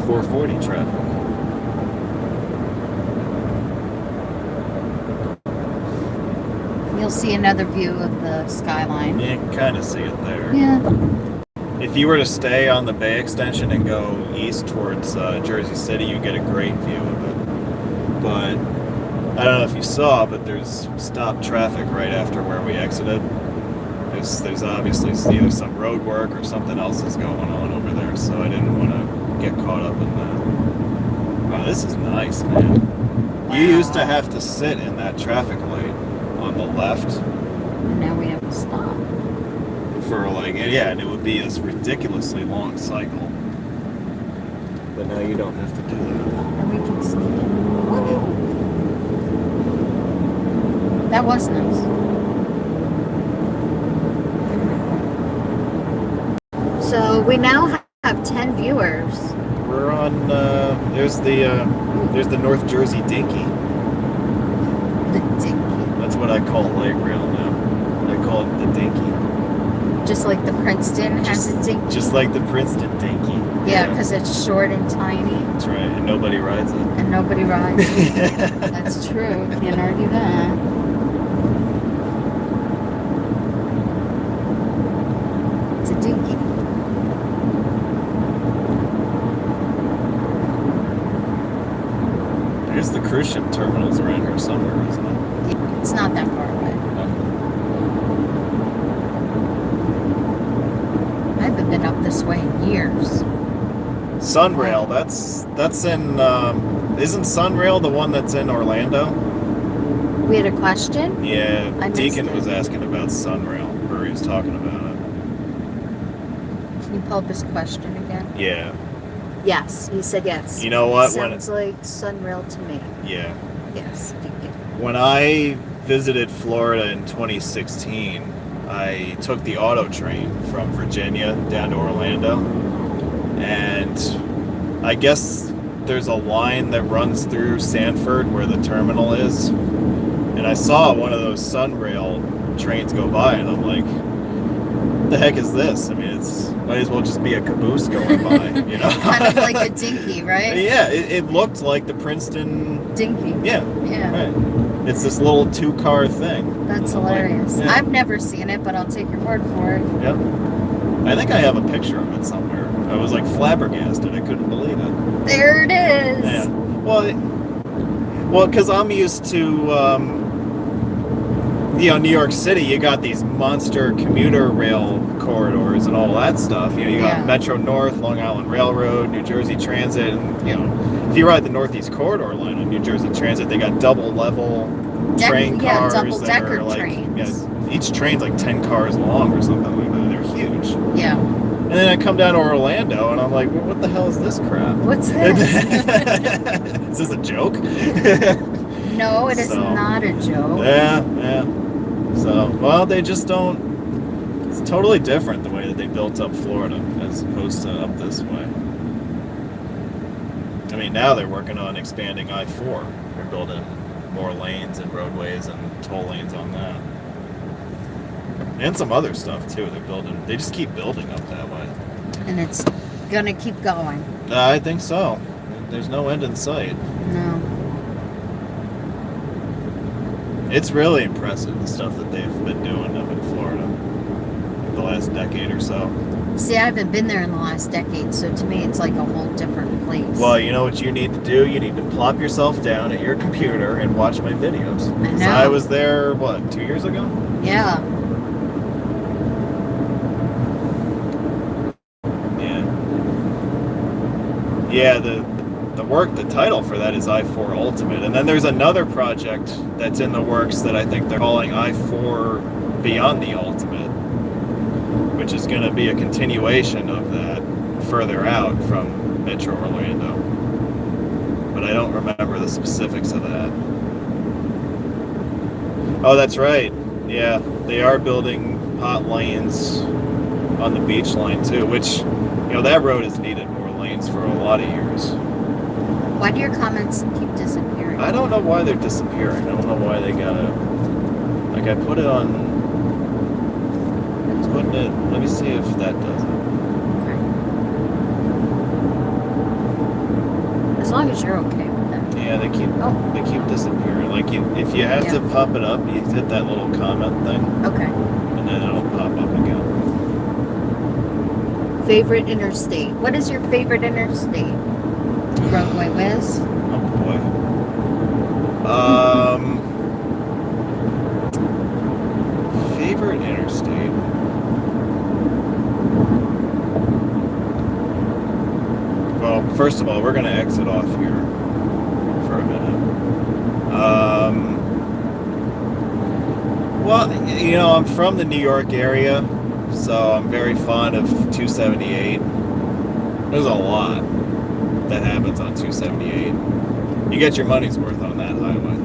for 440 traffic. You'll see another view of the skyline. You can kind of see it there. Yeah. If you were to stay on the Bay extension and go east towards Jersey City, you get a great view of it. But I don't know if you saw, but there's stopped traffic right after where we exited. There's obviously either some road work or something else is going on over there, so I didn't want to get caught up in that. Wow, this is nice, man. Wow. You used to have to sit in that traffic light on the left And now we have to stop. for like, yeah, and it would be this ridiculously long cycle. But now you don't have to do that. And we can sneak in. That was nice. So we now have 10 viewers. We're on. There's the North Jersey Dinky. The Dinky. That's what I call light rail now. I call it the Dinky. Just like the Princeton has a Dinky. Just like the Princeton Dinky. Yeah, because it's short and tiny. That's right, and nobody rides it. And nobody rides it. That's true. Can't argue that. It's a Dinky. I guess the cruise ship terminal's around here somewhere, isn't it? It's not that far away. I haven't been up this way in years. Sunrail, that's in, isn't Sunrail the one that's in Orlando? We had a question? Yeah, I missed Deacon it. was asking about Sunrail, or he was talking about it. Can you pull up his question again? Yeah. Yes, he said yes. You know what? Sounds like Sunrail to me. Yeah. Yes, thank you. When I visited Florida in 2016, I took the auto train from Virginia down to Orlando. And I guess there's a line that runs through Sanford where the terminal is. And I saw one of those Sunrail trains go by, and I'm like, what the heck is this? I mean, it's might as well just be a caboose going by, you know? Kind of like a Dinky, right? Yeah, it looked like the Princeton. Dinky. Yeah, Yeah. right. It's this little 2-car thing. That's I'm like, hilarious. yeah. I've never seen it, but I'll take your word for it. Yep. I think I have a picture of it somewhere. I was like flabbergasted. I couldn't believe it. There it is. Yeah. Well, because I'm used to, New York City. You got these monster commuter rail corridors and all that stuff. You know, you got Yeah. Metro North, Long Island Railroad, New Jersey Transit, and if you ride the Northeast Corridor line on New Jersey Transit, they got double level train cars that double-decker are like, trains. yeah, each train's like 10 cars long or something like that. They're huge. Yeah. And then I come down to Orlando, and I'm like, well, what the hell is this crap? What's this? Is this a joke? No, it is So, not a joke. Yeah. So, well, they just don't. It's totally different the way that they built up Florida as opposed to up this way. I mean, now they're working on expanding I-4. They're building more lanes and roadways and toll lanes on that. And some other stuff, too. They just keep building up that way. And it's gonna keep going. I think so. There's no end in sight. No. It's really impressive, the stuff that they've been doing up in Florida in the last decade or so. See, I haven't been there in the last decade, so to me it's like a whole different place. Well, you know what you need to do? You need to plop yourself down at your computer and watch my videos. I 'Cause know. I was there, 2 years ago? Yeah. Yeah, the title for that is I-4 Ultimate. And then there's another project that's in the works that I think they're calling I-4 Beyond the Ultimate, which is going to be a continuation of that further out from Metro Orlando. But I don't remember the specifics of that. Oh, that's right. Yeah, they are building hot lanes on the beach line too, which, that road has needed more lanes for a lot of years. Why do your comments keep disappearing? I don't know why they're disappearing. I don't know why they gotta. Like, I put it on. Putting it. Let me see if that does it. Okay. As long as you're okay with that. Yeah, they keep disappearing. Like, if you have to pop it up, you hit that little comment thing, Okay. and then it'll pop up again. Favorite interstate. What is your favorite interstate? Roadway Wiz? Oh boy. Favorite interstate. Well, first of all, we're gonna exit off here for a minute. Well, you know, I'm from the New York area, so I'm very fond of 278. There's a lot that happens on 278. You get your money's worth on that highway.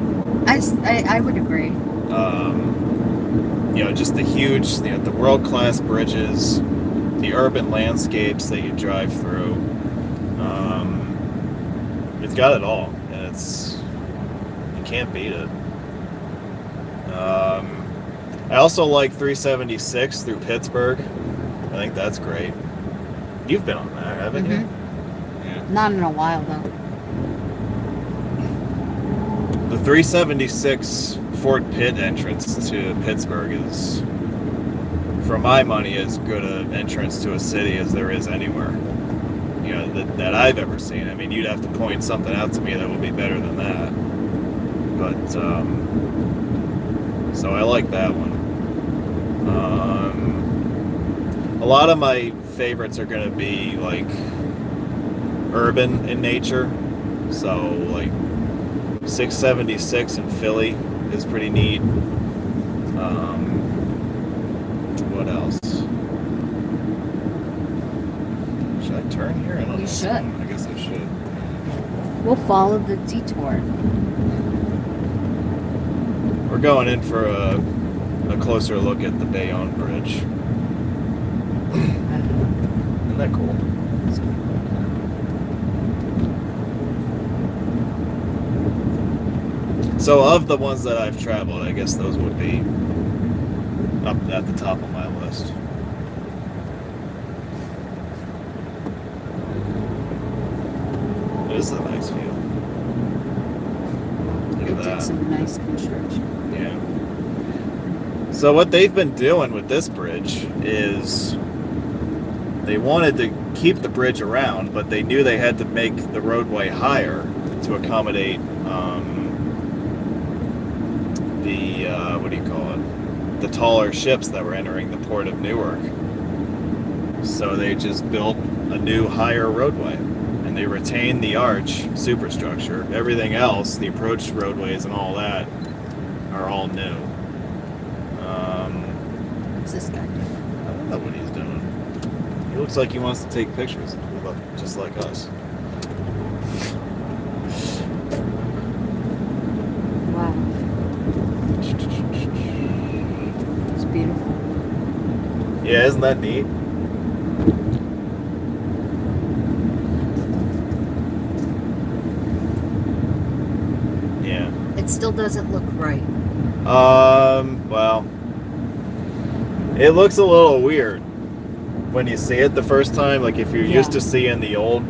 I would agree. You know, just the huge, you know, the world-class bridges, the urban landscapes that you drive through. It's got it all, and you can't beat it. I also like 376 through Pittsburgh. I think that's great. You've been on that, haven't you? Yeah. Not in a while though. The 376 Fort Pitt entrance to Pittsburgh is, for my money, as good an entrance to a city as there is anywhere. You know, that I've ever seen. I mean, you'd have to point something out to me that would be better than that. But, so I like that one. A lot of my favorites are going to be, like, urban in nature. So, like, 676 in Philly is pretty neat. What else? Should I turn here? I don't know. You should. I guess I should. We'll follow the detour. We're going in for a closer look at the Bayonne Bridge. Isn't that cool? So of the ones that I've traveled, I guess those would be up at the top of my list. This is a nice view. Look They at did that. some nice construction. Yeah. So what they've been doing with this bridge is they wanted to keep the bridge around, but they knew they had to make the roadway higher to accommodate the taller ships that were entering the port of Newark. So they just built a new higher roadway, and they retained the arch superstructure. Everything else, the approach roadways and all that, are all new. What's this guy doing? I don't know what he's doing. He looks like he wants to take pictures, just like us. Wow. It's beautiful. Yeah, isn't that neat? Yeah. It still doesn't look right. Well, it looks a little weird when you see it the first time. Like if you're used to seeing the old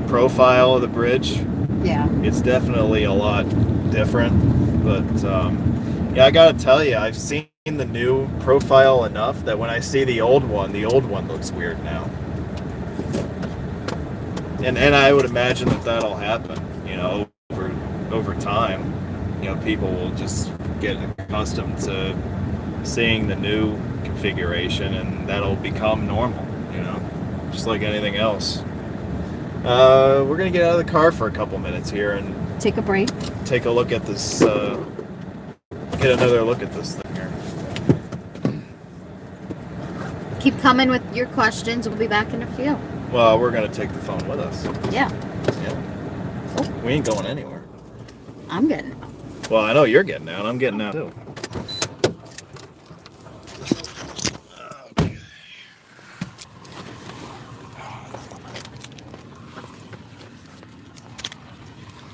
profile of the bridge, Yeah. it's definitely a lot different. But yeah, I gotta tell you, I've seen the new profile enough that when I see the old one looks weird now. And I would imagine that that'll happen, you know, over time. You know, people will just get accustomed to seeing the new configuration, and that'll become normal, you know, just like anything else. We're gonna get out of the car for a couple minutes here and Take a break. take a look at this, get another look at this thing here. Keep coming with your questions. We'll be back in a few. Well, we're gonna take the phone with us. Yeah. Yeah. Cool. We ain't going anywhere. I'm getting out. Well, I know you're getting out. I'm getting out too. Okay.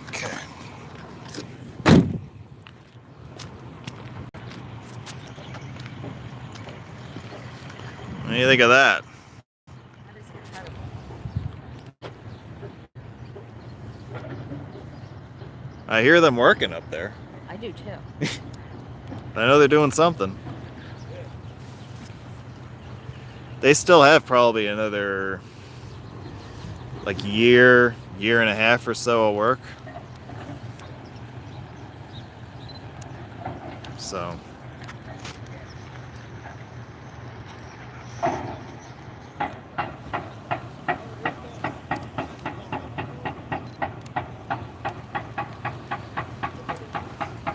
Okay. What do you think of that? I hear them working up there. I do too. I know they're doing something. They still have probably another like year and a half or so of work.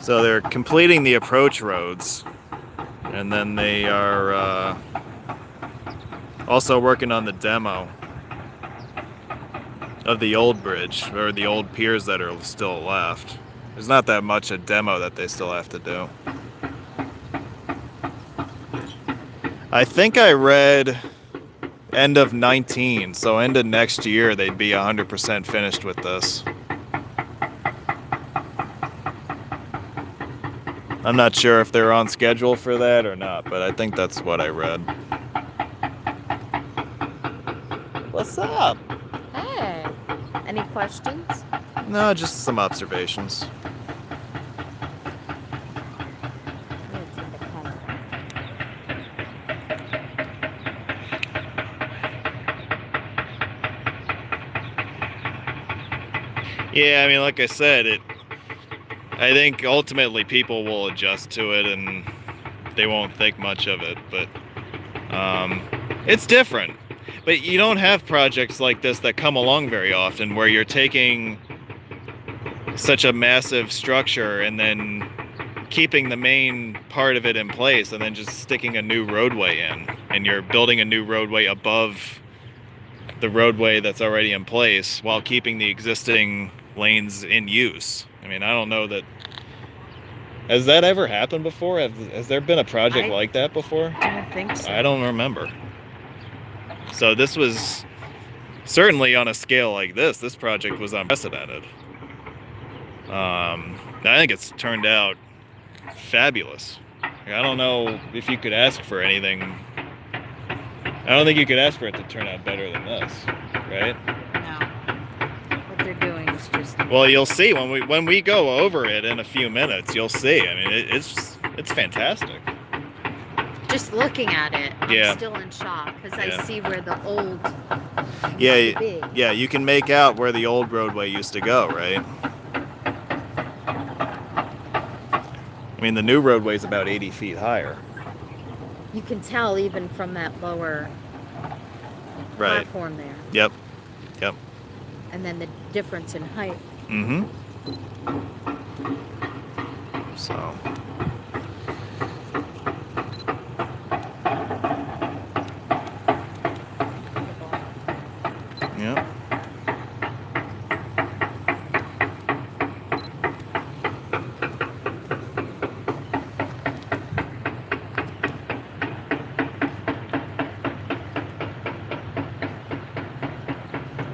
So they're completing the approach roads And then they are also working on the demo of the old bridge, or the old piers that are still left. There's not that much a demo that they still have to do. I think I read end of 19, so end of next year they'd be 100% finished with this. I'm not sure if they're on schedule for that or not, but I think that's what I read. What's up? Hey. Any questions? No, just some observations. Yeah, I mean, like I said, I think ultimately people will adjust to it and they won't think much of it, but it's different. But you don't have projects like this that come along very often where you're taking such a massive structure and then keeping the main part of it in place and then just sticking a new roadway in, and you're building a new roadway above the roadway that's already in place while keeping the existing lanes in use. I mean, I don't know that... Has that ever happened before? Has there been a project like that before? I don't think so. I don't remember. So this was certainly on a scale like this project was unprecedented. I think it's turned out fabulous. I don't know if you could ask for anything. I don't think you could ask for it to turn out better than this, right? No. What they're doing is just... Well, you'll see when we go over it in a few minutes. You'll see. I mean, it's fantastic. Just looking at it, Yeah. I'm still in shock because I see where the old Yeah, used to be. yeah. You can make out where the old roadway used to go, right? I mean, the new roadway is about 80 feet higher. You can tell even from that lower platform there. Yep. Yep. And then the difference in height. Mm-hmm. So. Yep.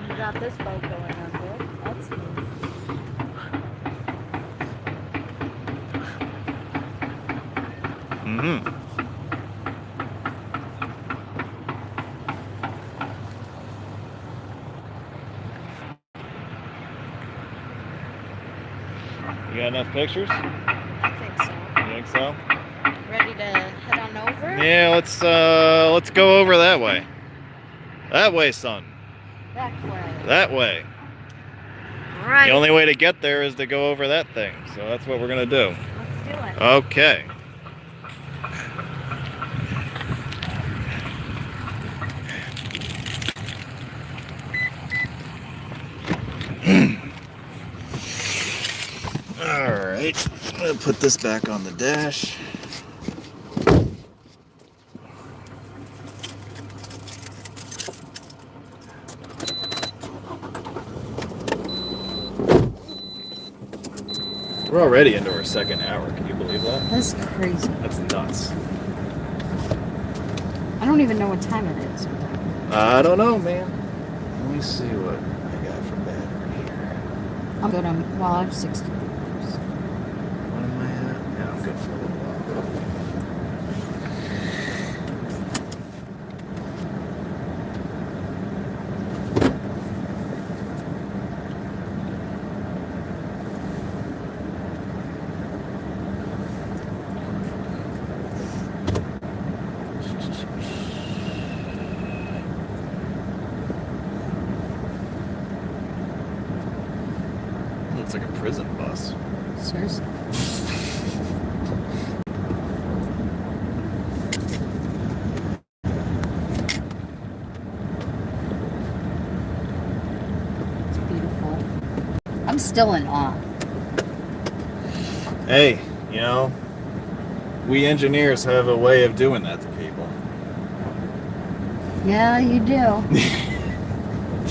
You got this boat going under. That's neat. Mm-hmm. You got enough pictures? I think so. You think so? Ready to head on over? Yeah, let's go over that way. That way, son. That way. That way. All right. The only way to get there is to go over that thing. So that's what we're gonna do. Let's do it. Okay. All right. I'm gonna put this back on the dash. We're already into our second hour. Can you believe that? That's crazy. That's nuts. I don't even know what time it is. I don't know, man. Let me see what I got for battery here. I'm good on, well, I'm 60. What am I at? Yeah, I'm good for a little while. Looks like a prison bus. Seriously. It's beautiful. I'm still in awe. Hey, you know, we engineers have a way of doing that to people. Yeah, you do.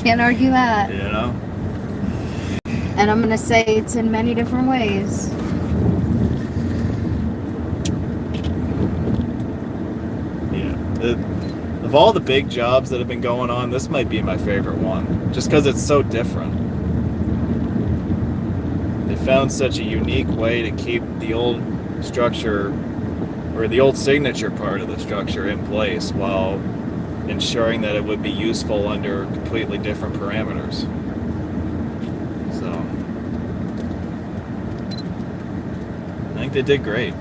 Can't argue that. You know? And I'm gonna say it's in many different ways. Of all the big jobs that have been going on, this might be my favorite one. Just because it's so different. They found such a unique way to keep the old structure, or the old signature part of the structure, in place while ensuring that it would be useful under completely different parameters. So, I think they did great.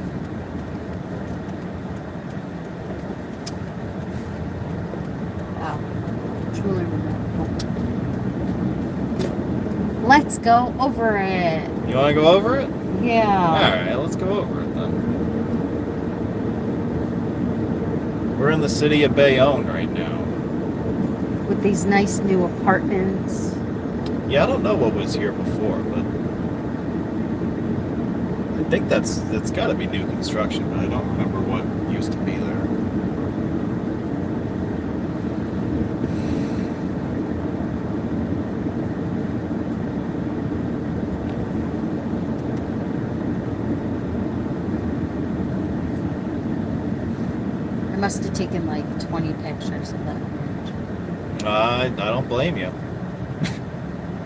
Let's go over it. You want to go over it? Yeah. Alright, let's go over it then. We're in the city of Bayonne right now. With these nice new apartments. Yeah, I don't know what was here before, but I think that's got to be new construction, but I don't remember what used to be there. I must have taken like 20 pictures of that bridge. I don't blame you.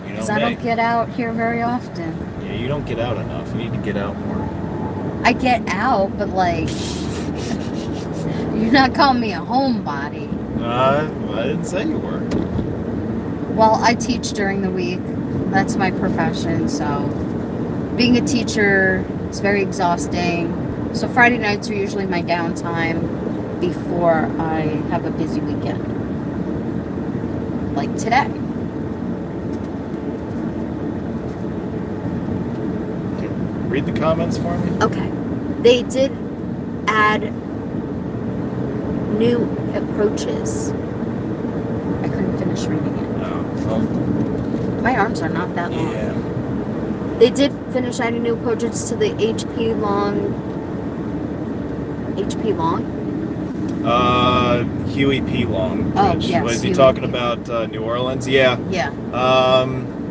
You know Because I don't get out here very often. Yeah, you don't get out enough. You need to get out more. I get out, but like, you're not calling me a homebody. I didn't say you were. Well, I teach during the week. That's my profession, so being a teacher is very exhausting. So Friday nights are usually my downtime before I have a busy weekend. Like today. Read the comments for me. Okay. They did add new approaches. I couldn't finish reading it. Oh, well, My arms are not that long. yeah. They did finish adding new approaches to the HP Long. Huey P. Long Oh, Bridge. yes, Was he Huey talking P. about New Orleans? Yeah. Yeah,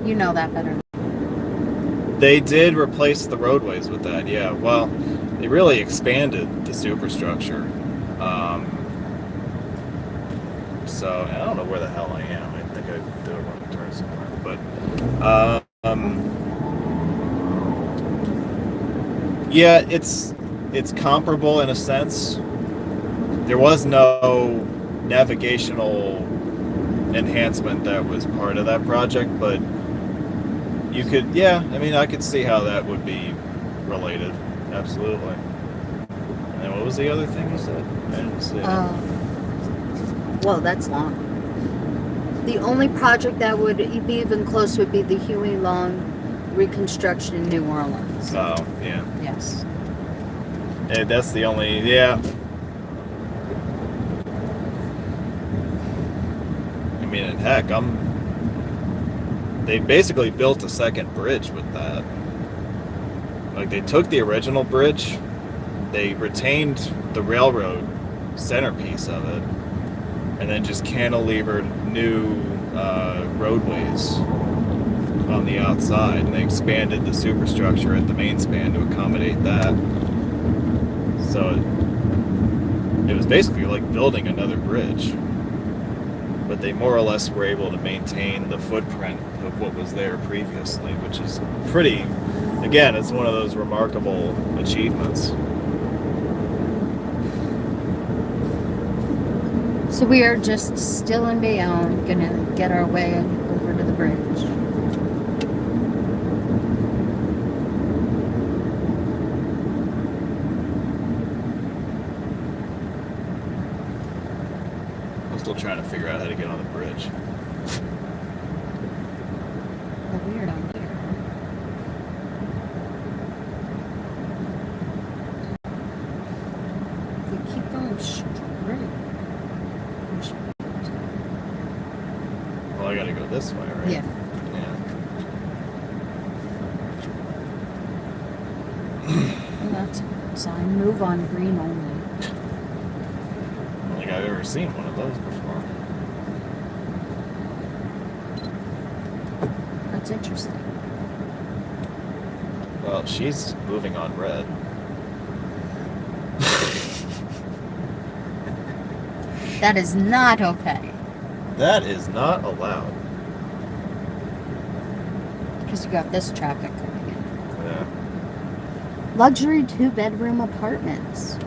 you know that better. They did replace the roadways with that, yeah. Well, they really expanded the superstructure. So, I don't know where the hell I am. I think I did a wrong turn somewhere. But, yeah, it's comparable in a sense. There was no navigational enhancement that was part of that project, but you could, yeah, I mean, I could see how that would be related. Absolutely. And what was the other thing you said? I didn't see it. Well, that's long. The only project that would be even close would be the Huey Long reconstruction in New Orleans. Oh, yeah. Yes. Yeah, that's the only, yeah. I mean, and heck, they basically built a second bridge with that. Like, they took the original bridge, they retained the railroad centerpiece of it, and then just cantilevered new roadways on the outside, and they expanded the superstructure at the main span to accommodate that. So it was basically like building another bridge, but they more or less were able to maintain the footprint of what was there previously, which is pretty, again, it's one of those remarkable achievements. So we are just still in Bayonne, gonna get our way over to the bridge. I'm still trying to figure out how to get on the bridge. Oh, weird on here. If we keep going straight. Well, I gotta go this way, right? Yeah. Yeah. Well, that's good. sign. Move on green only. I don't think I've ever seen one of those before. That's interesting. Well, she's moving on red. That is not okay. That is not allowed. Because you got this traffic coming in. Yeah. Luxury 2-bedroom apartments.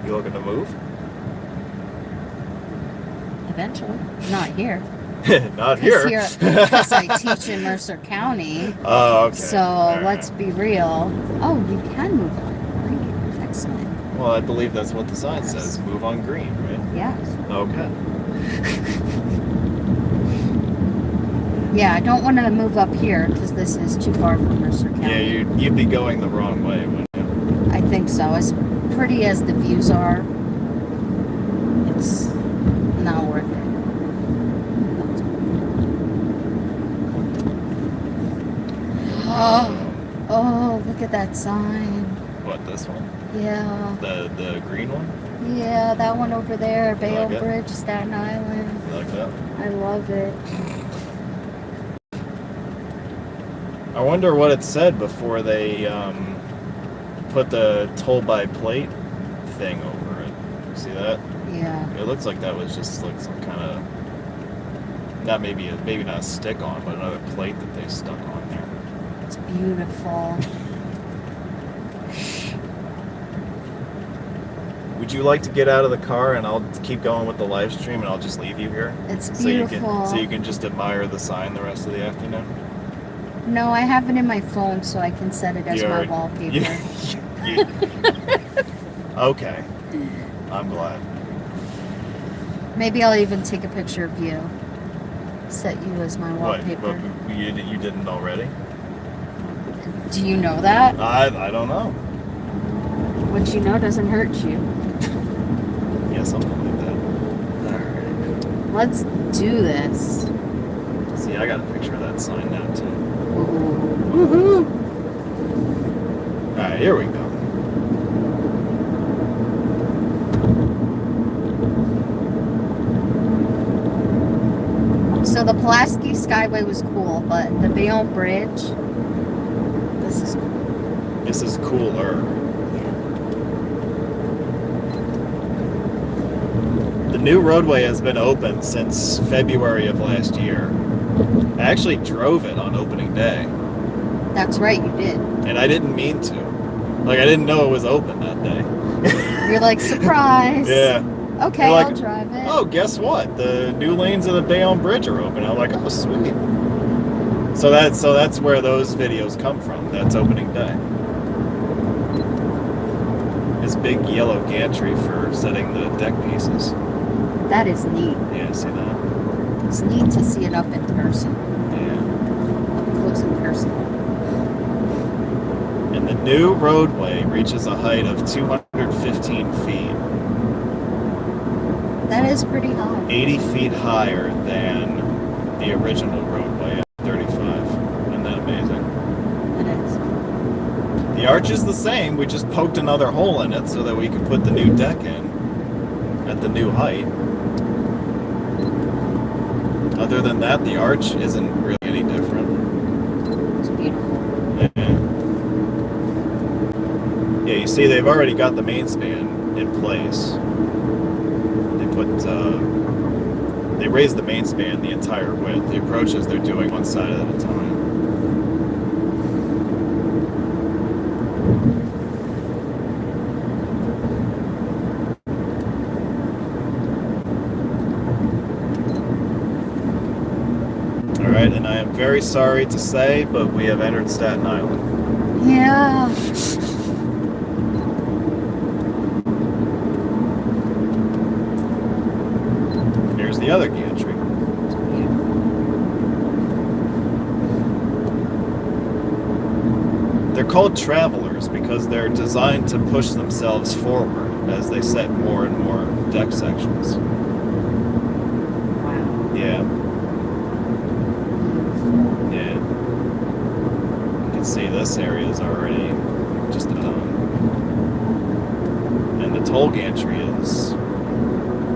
You looking to move? Eventually. Not here. Not here. Because I teach in Mercer County. Oh, okay. So All right. let's be real. Oh, you can move on. Great. Excellent. Well, I believe that's what the sign says. Move on green, right? Yes. Okay. Yeah, I don't want to move up here because this is too far from Mercer County. Yeah, you'd be going the wrong way, wouldn't you? I think so. As pretty as the views are, it's not worth it. Oh, look at that sign. What, this one? Yeah. The green one? Yeah, that one over there, Bayonne like it? Bridge, Staten Island. You like that? I love it. I wonder what it said before they put the toll by plate thing over it. See that? Yeah. It looks like that was just like some kind of maybe not a stick on, but another plate that they stuck on there. It's beautiful. Would you like to get out of the car and I'll keep going with the live stream and I'll just leave you here? It's So you beautiful. can just admire the sign the rest of the afternoon? No, I have it in my phone so I can set it as my wallpaper. Okay. I'm glad. Maybe I'll even take a picture of you. Set you as my wallpaper. What, you didn't already? Do you know that? I don't know. What you know doesn't hurt you. Yeah, something like that. Alright. Let's do this. See, I got a picture of that sign now, too. Woohoo! Alright, here we go. So the Pulaski Skyway was cool, but the Bayonne Bridge, this is cool. This is cooler. The new roadway has been open since February of last year. I actually drove it on opening day. That's right, you did. And I didn't mean to. Like, I didn't know it was open that day. You're like, surprise. Yeah. Okay, You're like, I'll drive it. Oh, guess what? The new lanes of the Bayonne Bridge are open. I'm like, oh, sweet. So that's where those videos come from. That's opening day. This big yellow gantry for setting the deck pieces. That is neat. Yeah, see that? It's neat to see it up in person. Yeah. Up close and personal. And the new roadway reaches a height of 215 feet. That is pretty high. 80 feet higher than the original roadway at 35. Isn't that amazing? It is. The arch is the same. We just poked another hole in it so that we could put the new deck in at the new height. Other than that, the arch isn't really any different. It's beautiful. Yeah, you see, they've already got the main span in place. They raised the main span the entire width. The approaches they're doing one side at a time. All right, and I am very sorry to say, but we have entered Staten Island. Yeah. Here's the other gantry. They're called travelers because they're designed to push themselves forward as they set more and more deck sections. Wow. Yeah. Yeah. You can see this area is already just done. And the toll gantry has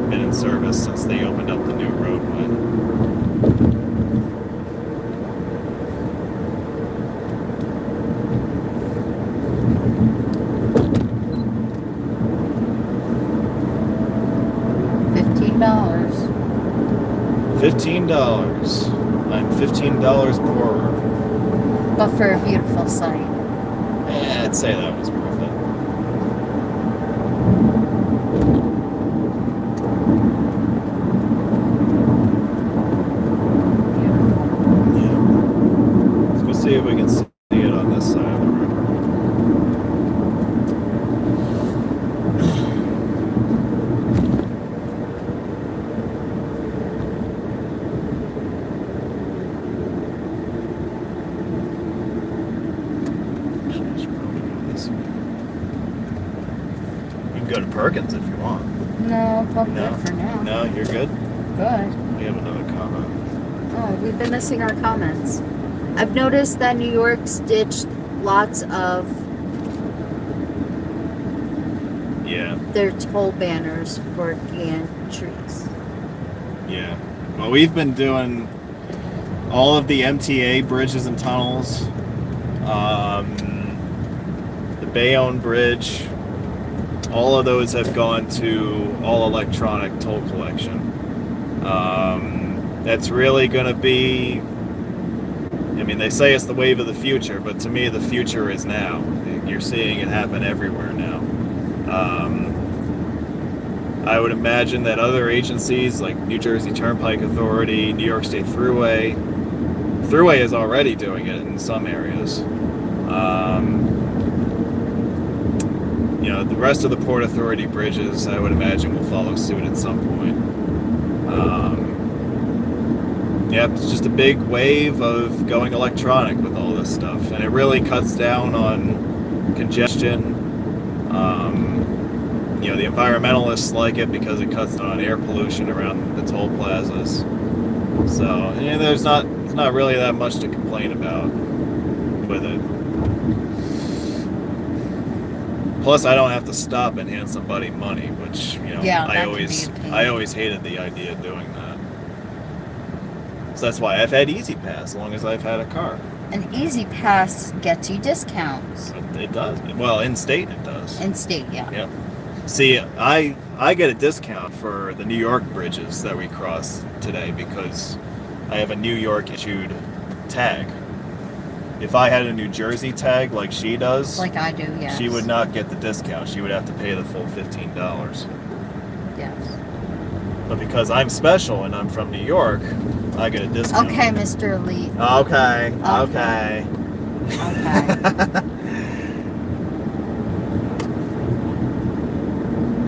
been in service since they opened up the new roadway. $15. I'm $15 poorer. But for a beautiful sight. Yeah, I'd say that was worth it. Yeah. Let's go see if we can see it on this side of the river. Go to Perkins if you want. No, I'm No. good for now. No, you're good? Good. We have another comment. Oh, we've been missing our comments. I've noticed that New York's ditched lots of their toll banners for gantries. Yeah. Well, we've been doing all of the MTA bridges and tunnels, the Bayonne Bridge. All of those have gone to all electronic toll collection. That's really going to be, I mean, they say it's the wave of the future, but to me, the future is now. You're seeing it happen everywhere now. I would imagine that other agencies like New Jersey Turnpike Authority, New York State Thruway is already doing it in some areas. The rest of the Port Authority bridges, I would imagine, will follow suit at some point. It's just a big wave of going electronic with all this stuff, and it really cuts down on congestion. The environmentalists like it because it cuts down on air pollution around the toll plazas. So, there's not really that much to complain about with it. Plus, I don't have to stop and hand somebody money, which I always hated the idea of doing that. So that's why I've had Easy Pass as long as I've had a car. An Easy Pass gets you discounts. It does. Well, in state it does. In state, yeah. Yep. See, I get a discount for the New York bridges that we crossed today because I have a New York issued tag. If I had a New Jersey tag like she does, like I do, yes, she would not get the discount. She would have to pay the full $15. Yes. But because I'm special and I'm from New York, I get a discount. Okay, Mr. Elite. Okay.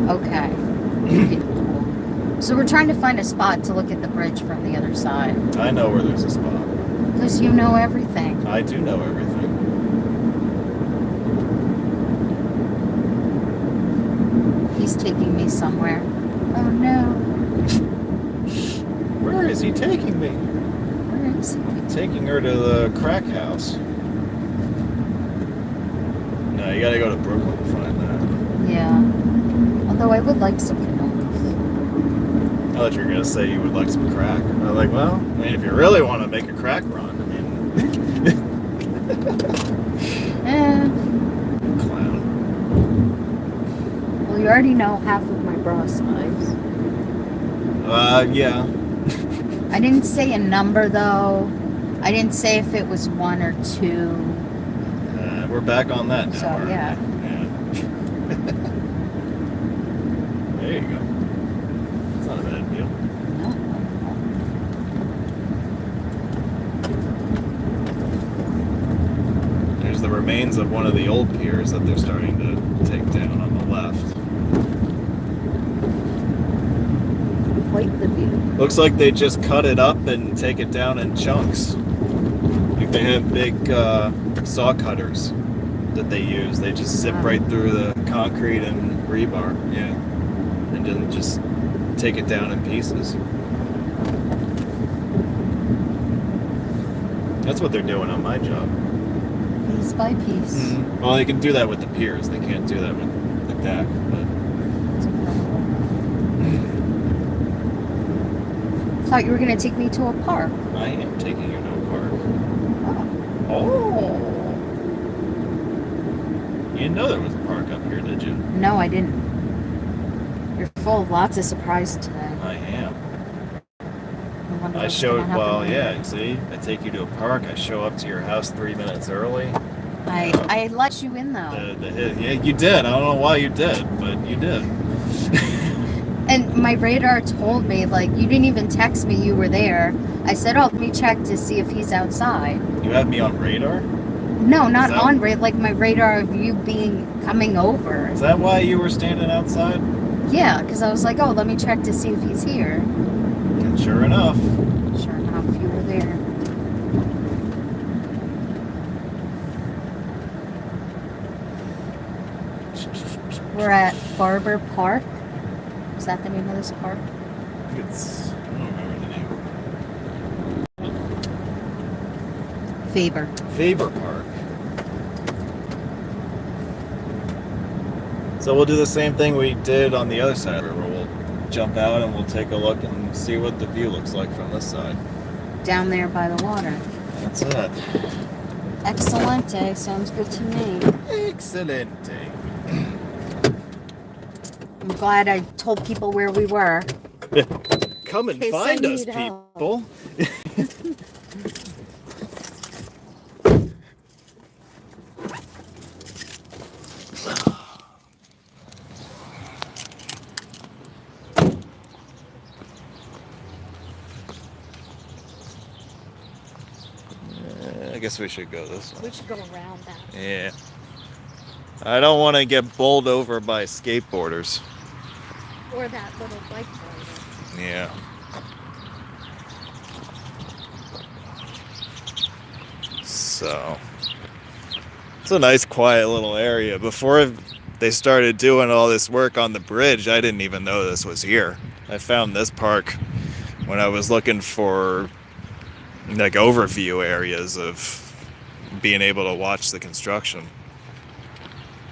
Okay. So we're trying to find a spot to look at the bridge from the other side. I know where there's a spot. Because you know everything. I do know everything. He's taking me somewhere. Oh no. Where is he taking me? Where is he? Taking her to the crack house. No, you gotta go to Brooklyn to find that. Yeah. Although I would like some canolas. I thought you were gonna say you would like some crack. I was like, well, if you really want to make a crack run, Clown. Well, you already know half of my bra size. Yeah. I didn't say a number though. I didn't say if it was 1 or 2. We're back on that now. So yeah. There you go. It's not a bad deal. No. There's the remains of one of the old piers that they're starting to take down on the left. Quite the view. Looks like they just cut it up and take it down in chunks. Like they have big saw cutters that they use. They just zip right through the concrete and rebar. Yeah. And then just take it down in pieces. That's what they're doing on my job. piece by piece. Mm-hmm. Well, they can do that with the piers. They can't do that with the deck. But Thought you were gonna take me to a park. I am taking you to a park. Oh. You didn't know there was a park up here, did you? No, I didn't. You're full of lots of surprises today. I am. wonder I what's showed, gonna happen well, later. yeah, see? I take you to a park. I show up to your house 3 minutes early. I let you in though. Yeah, you did. I don't know why you did, but you did. And my radar told me, like, you didn't even text me you were there. I said, oh, let me check to see if he's outside. You have me on radar? No, not that- on radar, like my radar of you coming over. Is that why you were standing outside? Yeah, because I was like, oh, let me check to see if he's here. And sure enough. Sure enough, you were there. We're at Barber Park. Is that the name of this park? I think it's, I don't remember the name. Faber. Faber Park. So we'll do the same thing we did on the other side of the river. We'll jump out and we'll take a look and see what the view looks like from this side. Down there by the water. That's it. Excelente. Sounds good to me. Excelente. I'm glad I told people where we were. Come and In case find I us, need help. people. I guess we should go this way. We should go around that. Yeah. I don't want to get bowled over by skateboarders. Or that little bike rider. Yeah. So, it's a nice quiet little area. Before they started doing all this work on the bridge, I didn't even know this was here. I found this park when I was looking for like overview areas of being able to watch the construction.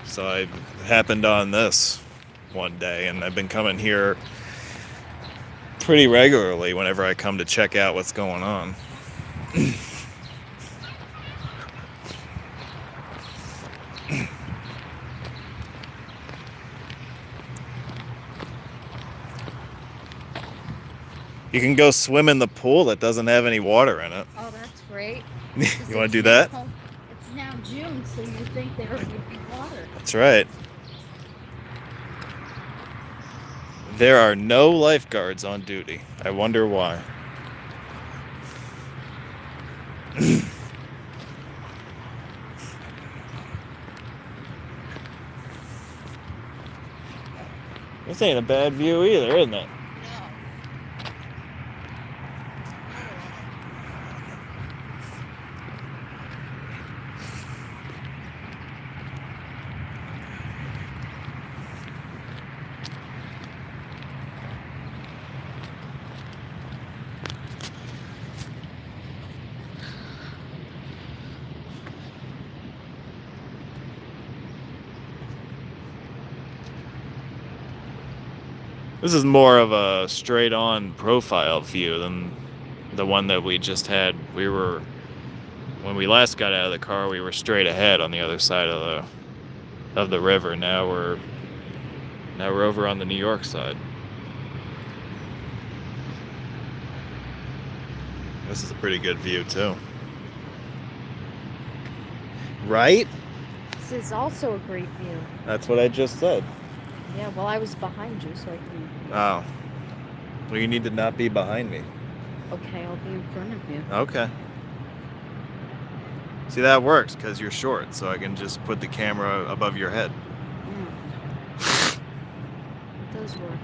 So I happened on this one day, and I've been coming here pretty regularly whenever I come to check out what's going on. You can go swim in the pool that doesn't have any water in it. Oh, that's great. You want to do that? It's now June, so you think there would be water. That's right. There are no lifeguards on duty. I wonder why. This ain't a bad view either, isn't it? This is more of a straight-on profile view than the one that we just had. When we last got out of the car, we were straight ahead on the other side of the river. Now we're over on the New York side. This is a pretty good view too. Right? This is also a great view. That's what I just said. Yeah, well, I was behind you, so I can... Oh. Well, you need to not be behind me. Okay, I'll be in front of you. Okay. See, that works because you're short, so I can just put the camera above your head. Yeah. It does work.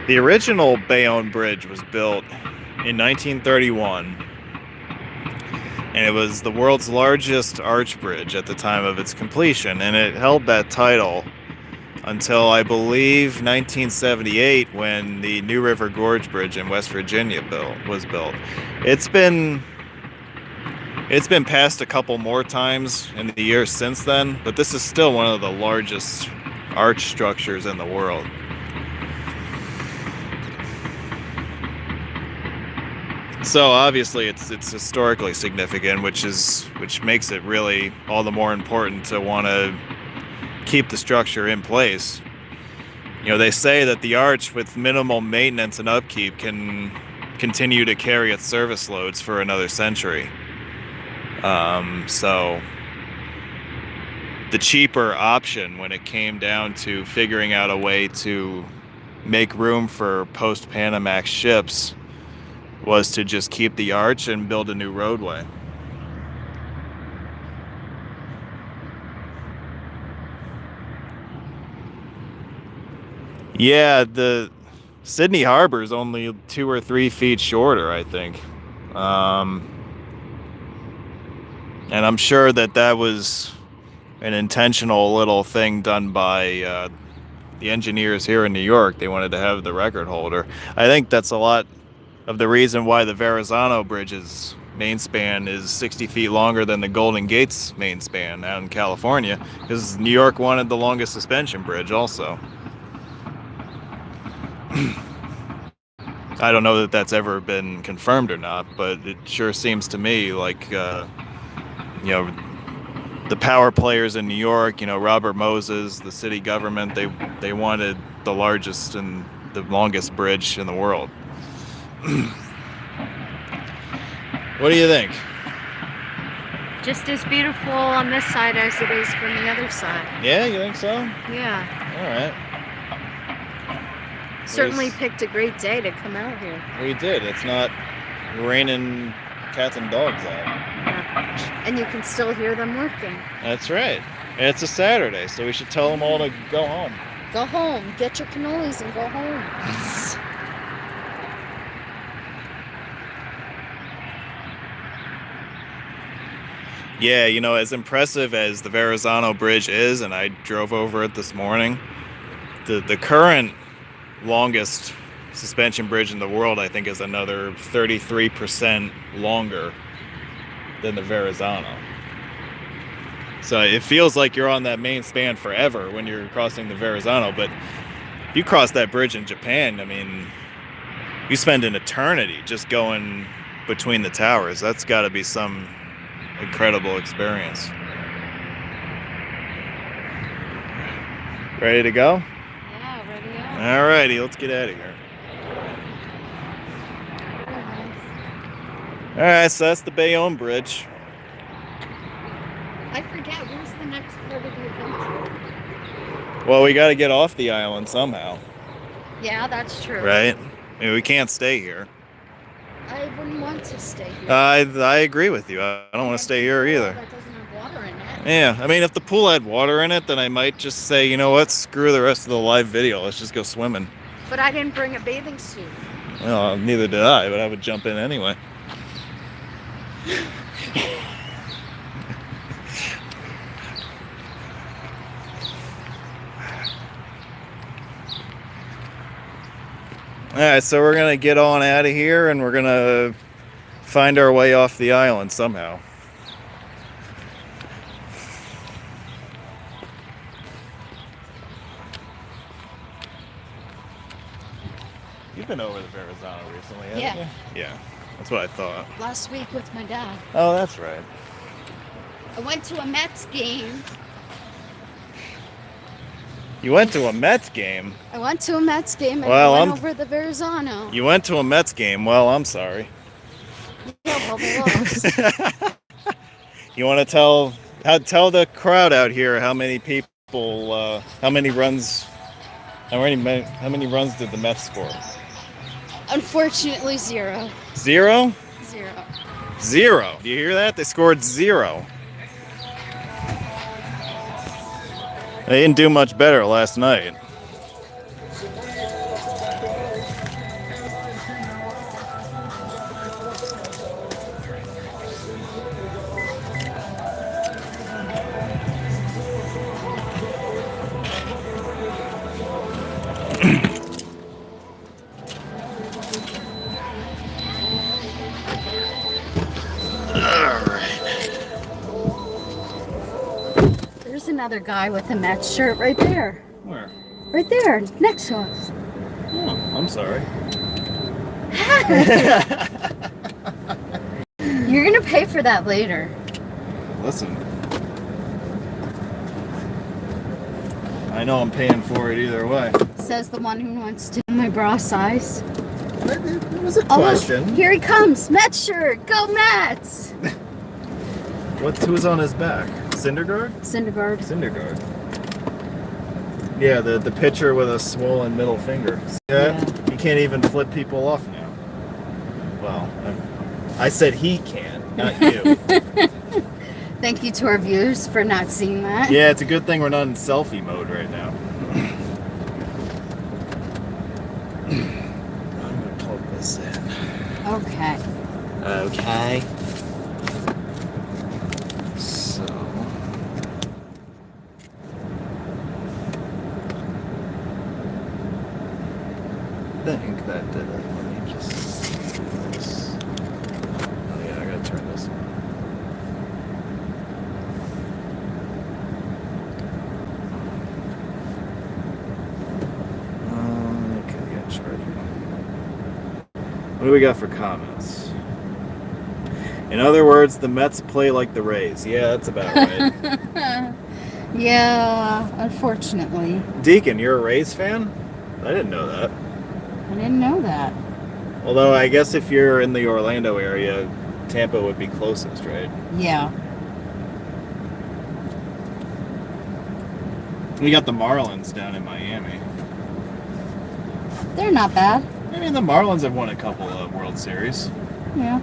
The original Bayonne Bridge was built in 1931, and it was the world's largest arch bridge at the time of its completion, and it held that title until, I believe, 1978, when the New River Gorge Bridge in West Virginia was built. It's been passed a couple more times in the years since then, but this is still one of the largest arch structures in the world. So obviously it's historically significant, which makes it really all the more important to want to keep the structure in place. You know, they say that the arch, with minimal maintenance and upkeep, can continue to carry its service loads for another century. So the cheaper option when it came down to figuring out a way to make room for post-Panamax ships was to just keep the arch and build a new roadway. Yeah, the Sydney Harbor is only 2 or 3 feet shorter, I think. And I'm sure that was an intentional little thing done by the engineers here in New York. They wanted to have the record holder. I think that's a lot of the reason why the Verrazano Bridge's main span is 60 feet longer than the Golden Gate's main span out in California, because New York wanted the longest suspension bridge also. I don't know that that's ever been confirmed or not, but it sure seems to me like, the power players in New York, Robert Moses, the city government, they wanted the largest and the longest bridge in the world. What do you think? Just as beautiful on this side as it is from the other side. Yeah, you think so? Yeah. All right. Certainly picked a great day to come out here. We did. It's not raining cats and dogs out. Yeah. And you can still hear them working. That's right. And it's a Saturday, so we should tell them all to go home. Go home. Get your cannolis and go home. Yeah, as impressive as the Verrazano Bridge is, and I drove over it this morning, the current longest suspension bridge in the world, I think, is another 33% longer than the Verrazano. So it feels like you're on that main span forever when you're crossing the Verrazano, but if you cross that bridge in Japan, I mean, you spend an eternity just going between the towers. That's got to be some incredible experience. Ready to go? Yeah, ready to go. Alrighty, let's get out of here. Alright, so that's the Bayonne Bridge. I forget, where's the next part of the adventure? Well, we got to get off the island somehow. Yeah, that's true. Right? I mean, we can't stay here. I wouldn't want to stay here. I agree with you. I don't want to stay here either. That doesn't have water in it. Yeah, I mean, if the pool had water in it, then I might just say, you know what, screw the rest of the live video. Let's just go swimming. But I didn't bring a bathing suit. Well, neither did I, but I would jump in anyway. Alright, so we're going to get on out of here and we're going to find our way off the island somehow. You've been over to Verrazano recently, haven't Yeah. you? Yeah, that's what I thought. Last week with my dad. Oh, that's right. I went to a Mets game. You went to a Mets game? I went to a Mets game and Well, I went over the Verrazano. You went to a Mets game? Well, I'm sorry. Yeah, well, they lost. You want to tell the crowd out here how many people, how many runs did the Mets score? Unfortunately, 0. 0? 0. 0. Do you hear that? They scored 0. They didn't do much better last night. another guy with a Mets shirt right there. Where? Right there, next to us. Oh, I'm sorry. You're gonna pay for that later. Listen. I know I'm paying for it either way. Says the one who wants to know my bra size. It was a Oh, look, question. here he comes. Mets shirt. Go Mets. Who's on his back? Syndergaard? Syndergaard. Syndergaard. Yeah, the pitcher with a swollen middle finger. Yeah. He can't even flip people off now. Well, I said he can, not you. Thank you to our viewers for not seeing that. Yeah, it's a good thing we're not in selfie mode right now. I'm gonna plug this in. Okay. Okay. So. I think that did it. Let me just do this. Oh yeah, I gotta turn this on. Okay, got charger. What do we got for comments? In other words, the Mets play like the Rays. Yeah, that's about right. Yeah, unfortunately. Deacon, you're a Rays fan? I didn't know that. I didn't know that. Although I guess if you're in the Orlando area, Tampa would be closest, right? Yeah. We got the Marlins down in Miami. They're not bad. I mean, the Marlins have won a couple of World Series. Yeah.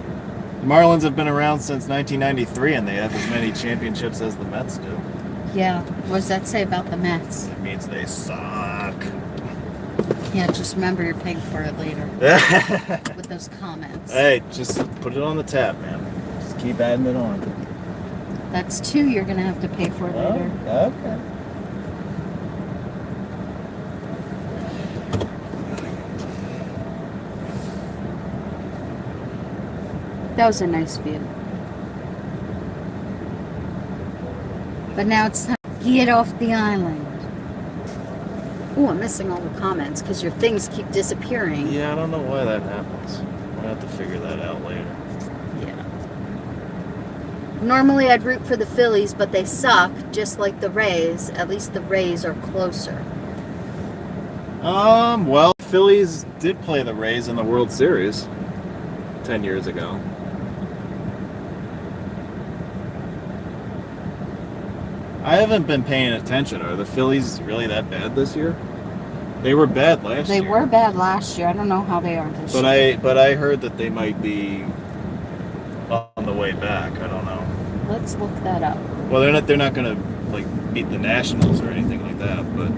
The Marlins have been around since 1993, and they have as many championships as the Mets do. Yeah. What does that say about the Mets? It means they suck. Yeah, just remember you're paying for it later. With those comments. Hey, just put it on the tab, man. Just keep adding it on. That's 2 you're going to have to pay for later. Okay. That was a nice view. But now it's time to get off the island. Oh, I'm missing all the comments because your things keep disappearing. Yeah, I don't know why that happens. I'll have to figure that out later. Yeah. Normally I'd root for the Phillies, but they suck, just like the Rays. At least the Rays are closer. Well, Phillies did play the Rays in the World Series 10 years ago. I haven't been paying attention. Are the Phillies really that bad this year? They were bad last year. They were bad last year. I don't know how they are this year. But I heard that they might be on the way back. I don't know. Let's look that up. Well, they're not going to like beat the Nationals or anything like that, but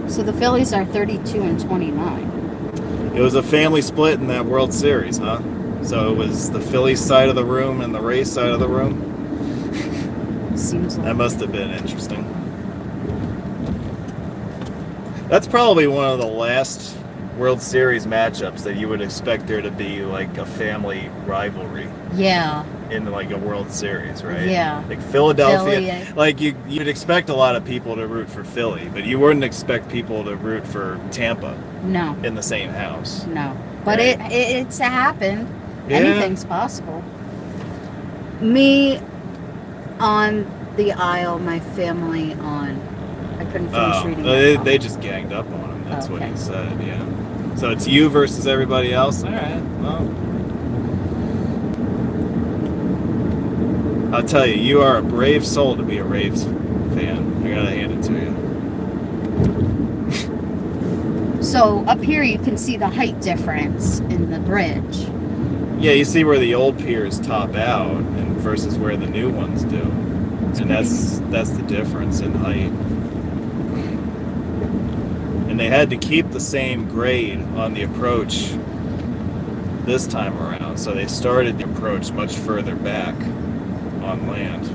So the Phillies are 32-29. it was a family split in that World Series, huh? So it was the Phillies side of the room and the Rays side of the room. Seems like That must have been interesting. That's probably one of the last World Series matchups that you would expect there to be like a family rivalry Yeah. in like a World Series, right? Yeah. Like Philadelphia, Philly. like you'd expect a lot of people to root for Philly, but you wouldn't expect people to root for Tampa No. in the same house. No. But Right. it's happened. Yeah. Anything's possible. Me on the aisle, my family on. I couldn't finish reading that. They just ganged up on him. That's what Okay. he said, yeah. So it's you versus everybody else? All right, well. I'll tell you, you are a brave soul to be a Braves fan. I gotta hand it to you. So up here you can see the height difference in the bridge. Yeah, you see where the old piers top out and versus where the new ones do. And that's the difference in height. And they had to keep the same grade on the approach this time around, so they started the approach much further back on land.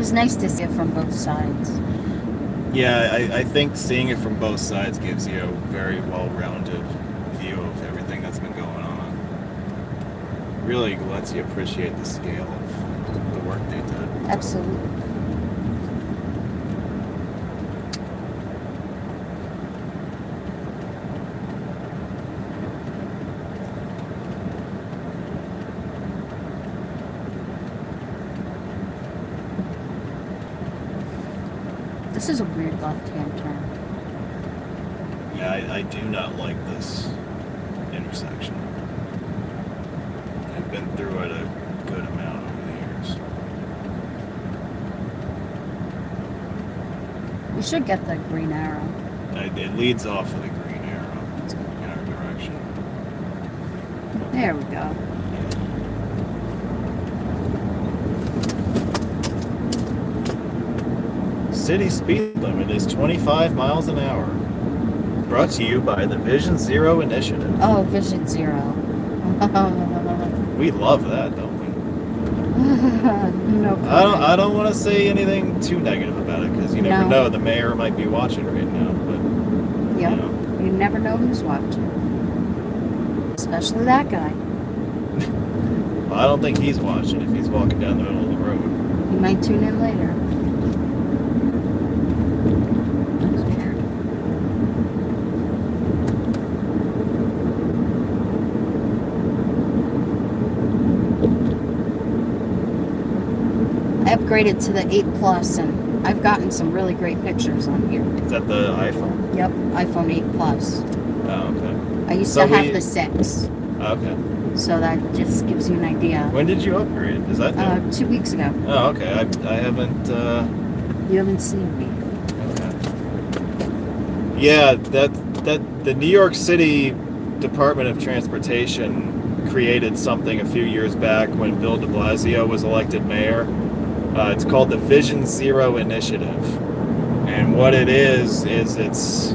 was nice to see it from both sides. Yeah, I think seeing it from both sides gives you a very well-rounded view of everything that's been going on. Really lets you appreciate the scale of the work they did. Absolutely. This is a weird left-hand turn. Yeah, I do not like this intersection. I've been through it a good amount over the years. We should get the green arrow. It leads off of the green arrow in our direction. There we go. City speed limit is 25 miles an hour. Brought to you by the Vision Zero Initiative. Oh, Vision Zero. We love that, don't we? No comment. I don't want to say anything too negative about it because you never No. know. The mayor might be watching right now, but Yep. you know. You never know who's watching. Especially that guy. Well, I don't think he's watching if he's walking down the middle of the road. He might tune in later. That's weird. I upgraded to the 8 Plus and I've gotten some really great pictures on here. Is that the iPhone? Yep, iPhone 8 Plus. Oh, okay. I used So to have we- the 6, Okay. so that just gives you an idea. When did you upgrade? Is that new? 2 weeks ago. Oh, okay. I haven't. You haven't seen me. Okay. Yeah, that the New York City Department of Transportation created something a few years back when Bill de Blasio was elected mayor. It's called the Vision Zero Initiative. And what it is it's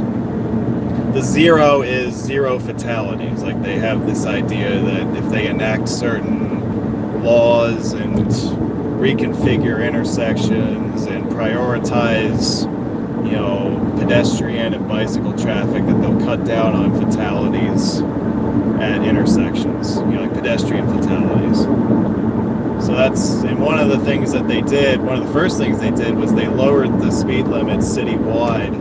the zero is zero fatalities. Like they have this idea that if they enact certain laws and reconfigure intersections and prioritize, you know, pedestrian and bicycle traffic, that they'll cut down on fatalities at intersections, you know, like pedestrian fatalities. So that's, and one of the things that they did, one of the first things they did was they lowered the speed limit citywide,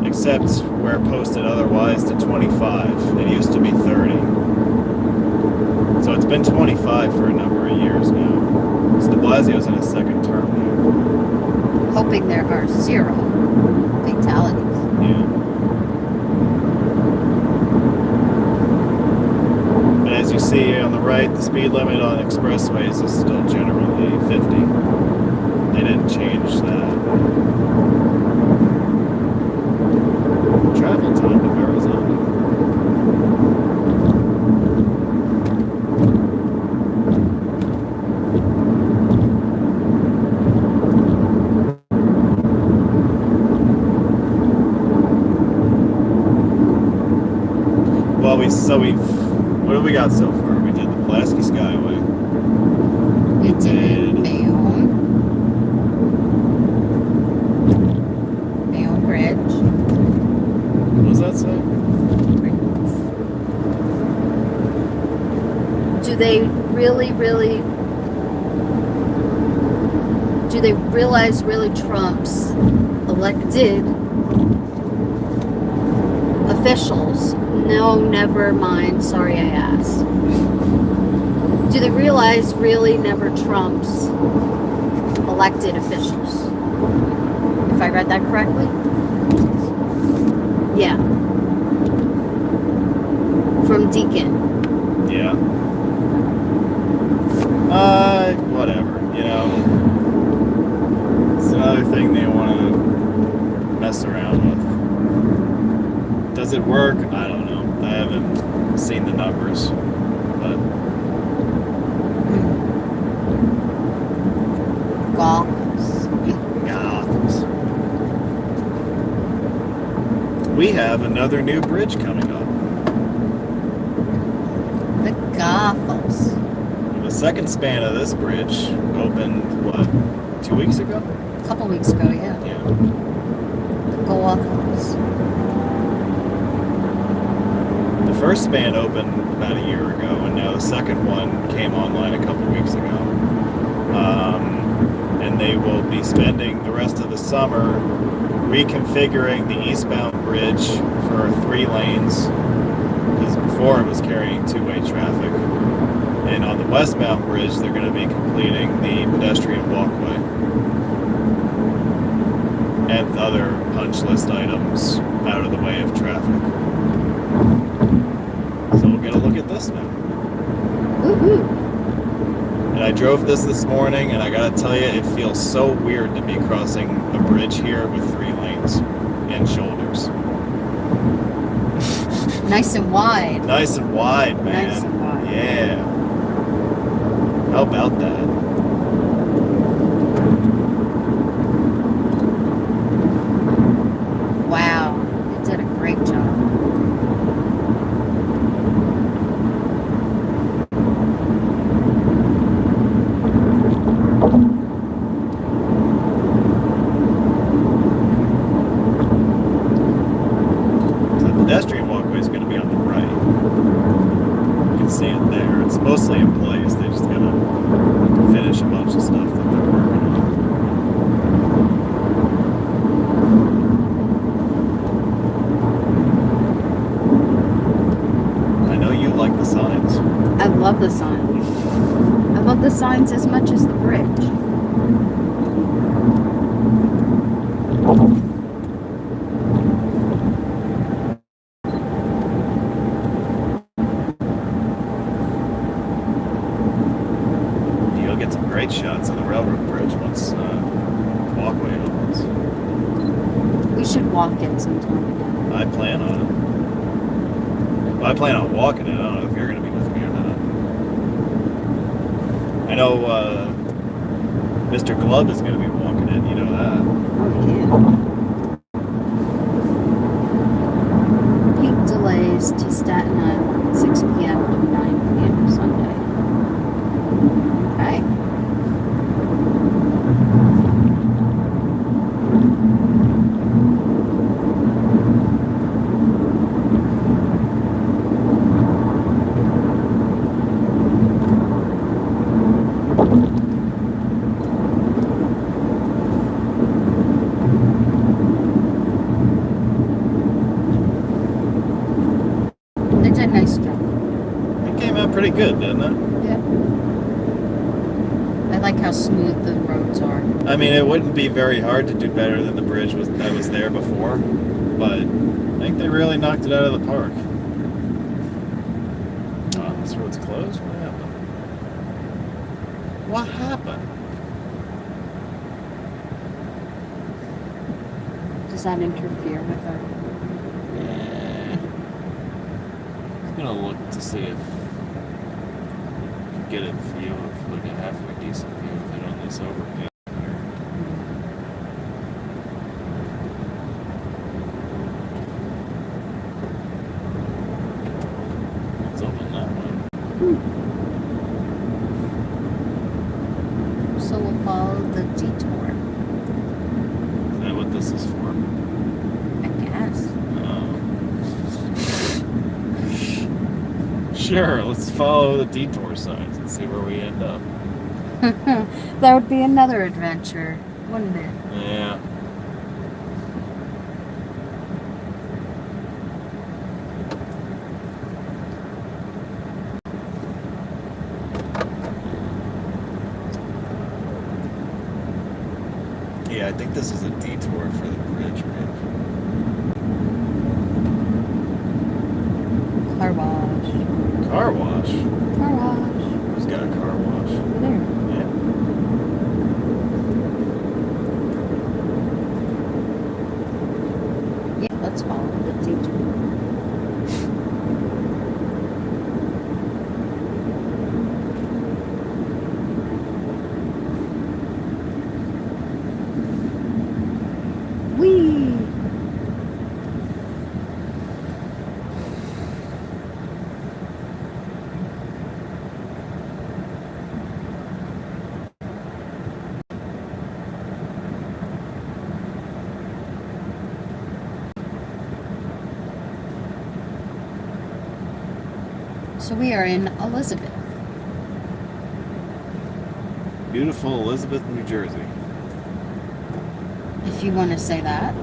except where posted otherwise, to 25. It used to be 30. So it's been 25 for a number of years now. So de Blasio's in his second term now. Hoping there are 0 fatalities. Yeah. But as you see on the right, the speed limit on expressways is still generally 50. They didn't change that. Travel time to Arizona. Well, what have we got so far? We did the Pulaski Skyway. We did Bayonne Bridge. What does that say? Do they realize really Trump's elected officials? No, never mind. Sorry I asked. Do they realize really never Trump's elected officials? If I read that correctly? Yeah. From Deacon. Yeah. Whatever, you know. It's another thing they want to mess around with. Does it work? I don't know. I haven't seen the numbers, but Goggles. we have another new bridge coming up. The Goggles. The second span of this bridge opened, what, 2 weeks ago? A couple weeks ago, yeah. Yeah. Go off those. The first span opened about a year ago, and now the second one came online a couple weeks ago. And they will be spending the rest of the summer reconfiguring the eastbound bridge for 3 lanes, because before it was carrying 2-way traffic. And on the westbound bridge, they're going to be completing the pedestrian walkway and other punch list items out of the way of traffic. So we'll get a look at this now. Woohoo! And I drove this morning, and I gotta tell you, it feels so weird to be crossing a bridge here with 3 lanes and shoulders. Nice and wide. Nice and wide, man. Nice and wide. Yeah. How about that? Wow. You did a great job. The pedestrian walkway is going to be on the right. You can see it there. It's mostly in place. They just gotta finish a bunch of stuff that they're working on. I know you like the signs. I love the signs. I love the signs as much as the bridge. You'll get some great shots of the railroad bridge once the walkway opens. We should walk it sometime. I plan on it. Well, I plan on walking it. I don't know if you're going to be with me or not. I know Mr. Glove is going to be walking it. You know that. Oh, yeah. Peak delays to Staten Island, 6 p.m. to 9 p.m. Sunday. Okay. They did a nice job. It came out pretty good, didn't it? Yeah. I like how smooth the roads are. I mean, it wouldn't be very hard to do better than the bridge that was there before, but I think they really knocked it out of the park. Oh, this road's closed? What happened? What happened? Does that interfere with our... I'm gonna look to see if get a view of like a halfway decent view of it on this overview. It's open that way. So we'll follow the detour, Is that what this is for? I guess. Sure, let's follow the detour signs and see where we end up. That would be another adventure, wouldn't it? Yeah. Yeah, I think this is a detour for the bridge, right? Car wash. Car wash? Car wash. Who's got a car wash? Over there. Yeah. Yeah, let's follow the detour. Whee! So we are in Elizabeth. Beautiful Elizabeth, New Jersey. If you want to say that.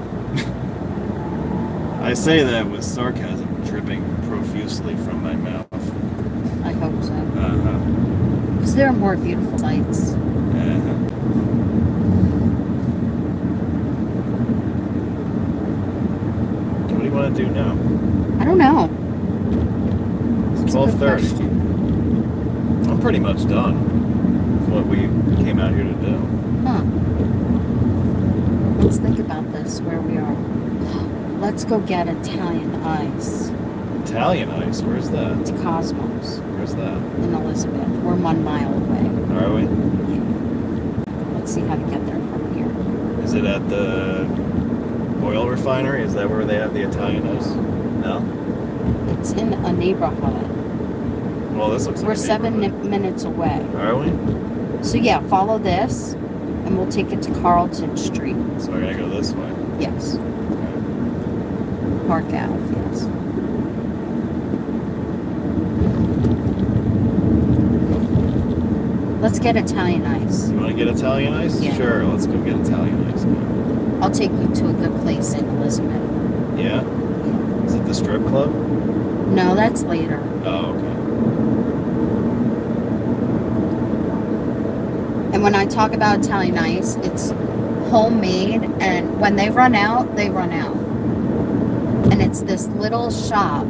I say that with sarcasm dripping profusely from my mouth. I hope so. Uh-huh. Because there are more beautiful sights. Uh-huh. What do you want to do now? I don't know. It's That's a good 12:30. question. I'm pretty much done with what we came out here to do. Huh. Let's think about this, where we are. Let's go get Italian ice. Italian ice? Where's that? It's Cosmos Where's that? in Elizabeth. We're 1 mile away. Are we? Yeah. Let's see how to get there from here. Is it at the oil refinery? Is that where they have the Italian ice? No? It's in a neighborhood. Well, this looks like We're a 7 neighborhood. minutes away. Are we? So yeah, follow this, and we'll take it to Carlton Street. So I gotta go this way. Yes. Okay. Park Ave, yes. Let's get Italian ice. You want to get Italian ice? Yeah. Sure, let's go get Italian ice. I'll take you to a good place in Elizabeth. Yeah? Is it the strip club? No, that's later. Oh, okay. And when I talk about Italian ice, it's homemade, and when they run out, they run out. And it's this little shop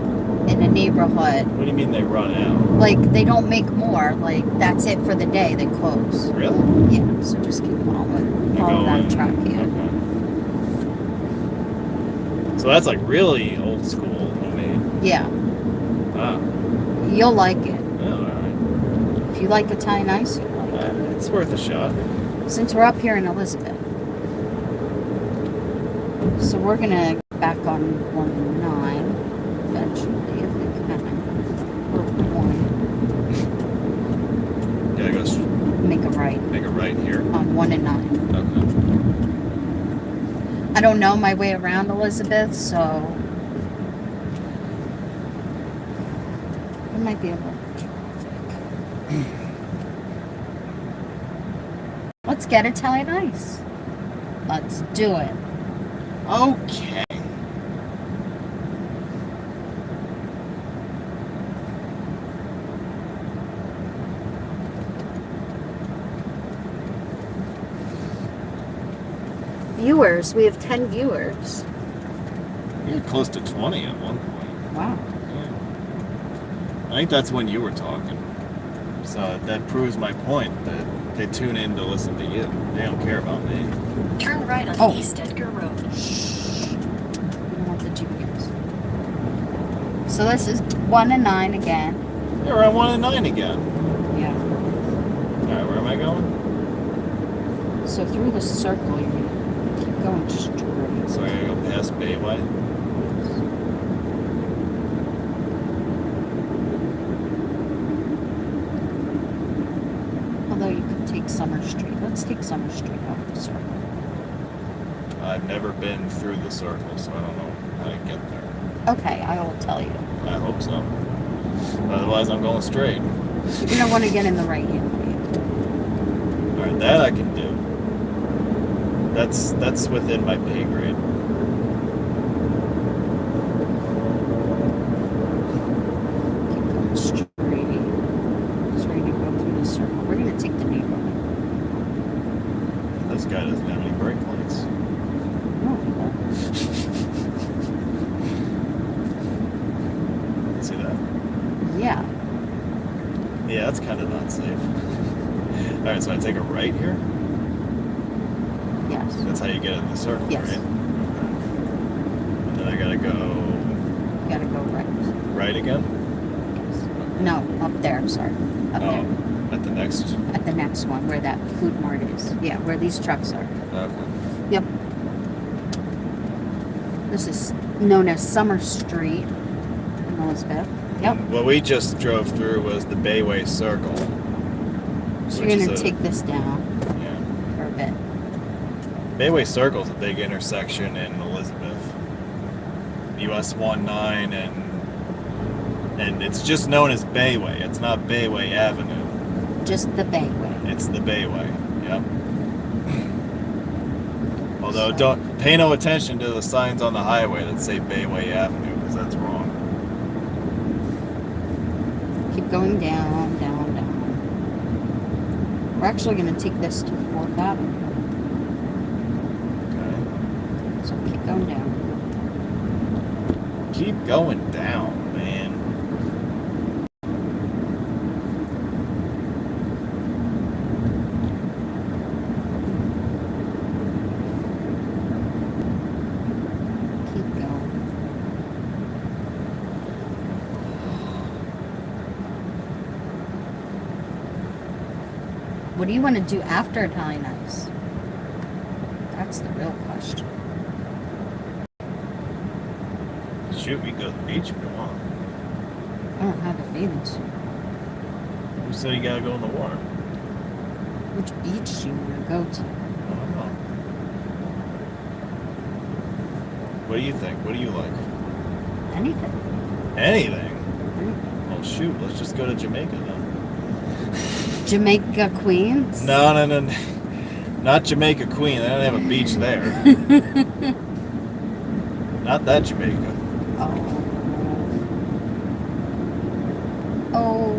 in a neighborhood. What do you mean they run out? Like, they don't make more. Like, that's it for the day. They close. Really? Yeah, so just keep following. They're Follow that going- track here. Okay. So that's like really old school homemade. Yeah, Wow. you'll like it. Oh, alright. If you like Italian ice, you'll like it. It's worth a shot. Since we're up here in Elizabeth. So we're going to get back on 109 eventually, if we can. Or 1. Gotta go Make a right make a right here. on 1 and 9. Okay. I don't know my way around Elizabeth, so there might be a little traffic. Let's get Italian ice. Let's do it. Okay. Viewers, we have 10 viewers. You're close to 20 at one point. Wow. Yeah. I think that's when you were talking. So that proves my point that they tune in to listen to you. They don't care about me. Turn right on Oh. East Edgar Road. Shh. You don't want the GPS. So this is 1 and 9 again. Yeah, we're on 1 and 9 again. Yeah. Alright, where am I going? So through the circle, you're going to keep going straight. So I gotta go past Bayway. Although you could take Summer Street. Let's take Summer Street off the circle. I've never been through the circle, so I don't know how to get there. Okay, I will tell you. I hope so. Otherwise, I'm going straight. You're going to want to get in the right hand lane. Alright, that I can do. That's within my pay grade. Keep going straight. Just ready to go through the circle. We're going to take the neighborhood. This guy doesn't have any brake lights. No, we won't. See that? Yeah. Yeah, that's kind of not safe. Alright, so I take a right here? Yes. That's how you get in the circle, Yes. right? Okay. And then I gotta go You got to go right. right again? Yes. No, up there. Sorry. Up Oh, there. at the next. At the next one, where that food mart is. Yeah, where these trucks are. Okay. Yep. This is known as Summer Street in Elizabeth. Yep. What we just drove through was the Bayway Circle. So which you're is going to take this down Yeah. for a bit. Bayway Circle is a big intersection in Elizabeth. US 19 and And it's just known as Bayway. It's not Bayway Avenue. Just the Bayway. It's the Bayway. Yep. Although don't pay no attention to the signs on the highway that say Bayway Avenue, because that's wrong. Keep going down, down, down. We're actually going to take this to 4th Avenue. Okay. So keep going down. Keep going down, man. Keep going. What do you want to do after Italian Ice? That's the real question. Shoot, we can go to the beach if we want. I don't have a bathing suit. Who said you gotta go in the water? Which beach do you want to go to? I don't know. What do you think? What do you like? Anything. Anything? Anything. Oh shoot, let's just go to Jamaica then. Jamaica Queens? No. Not Jamaica Queen. They don't have a beach there. Not that Jamaica. Oh. Oh.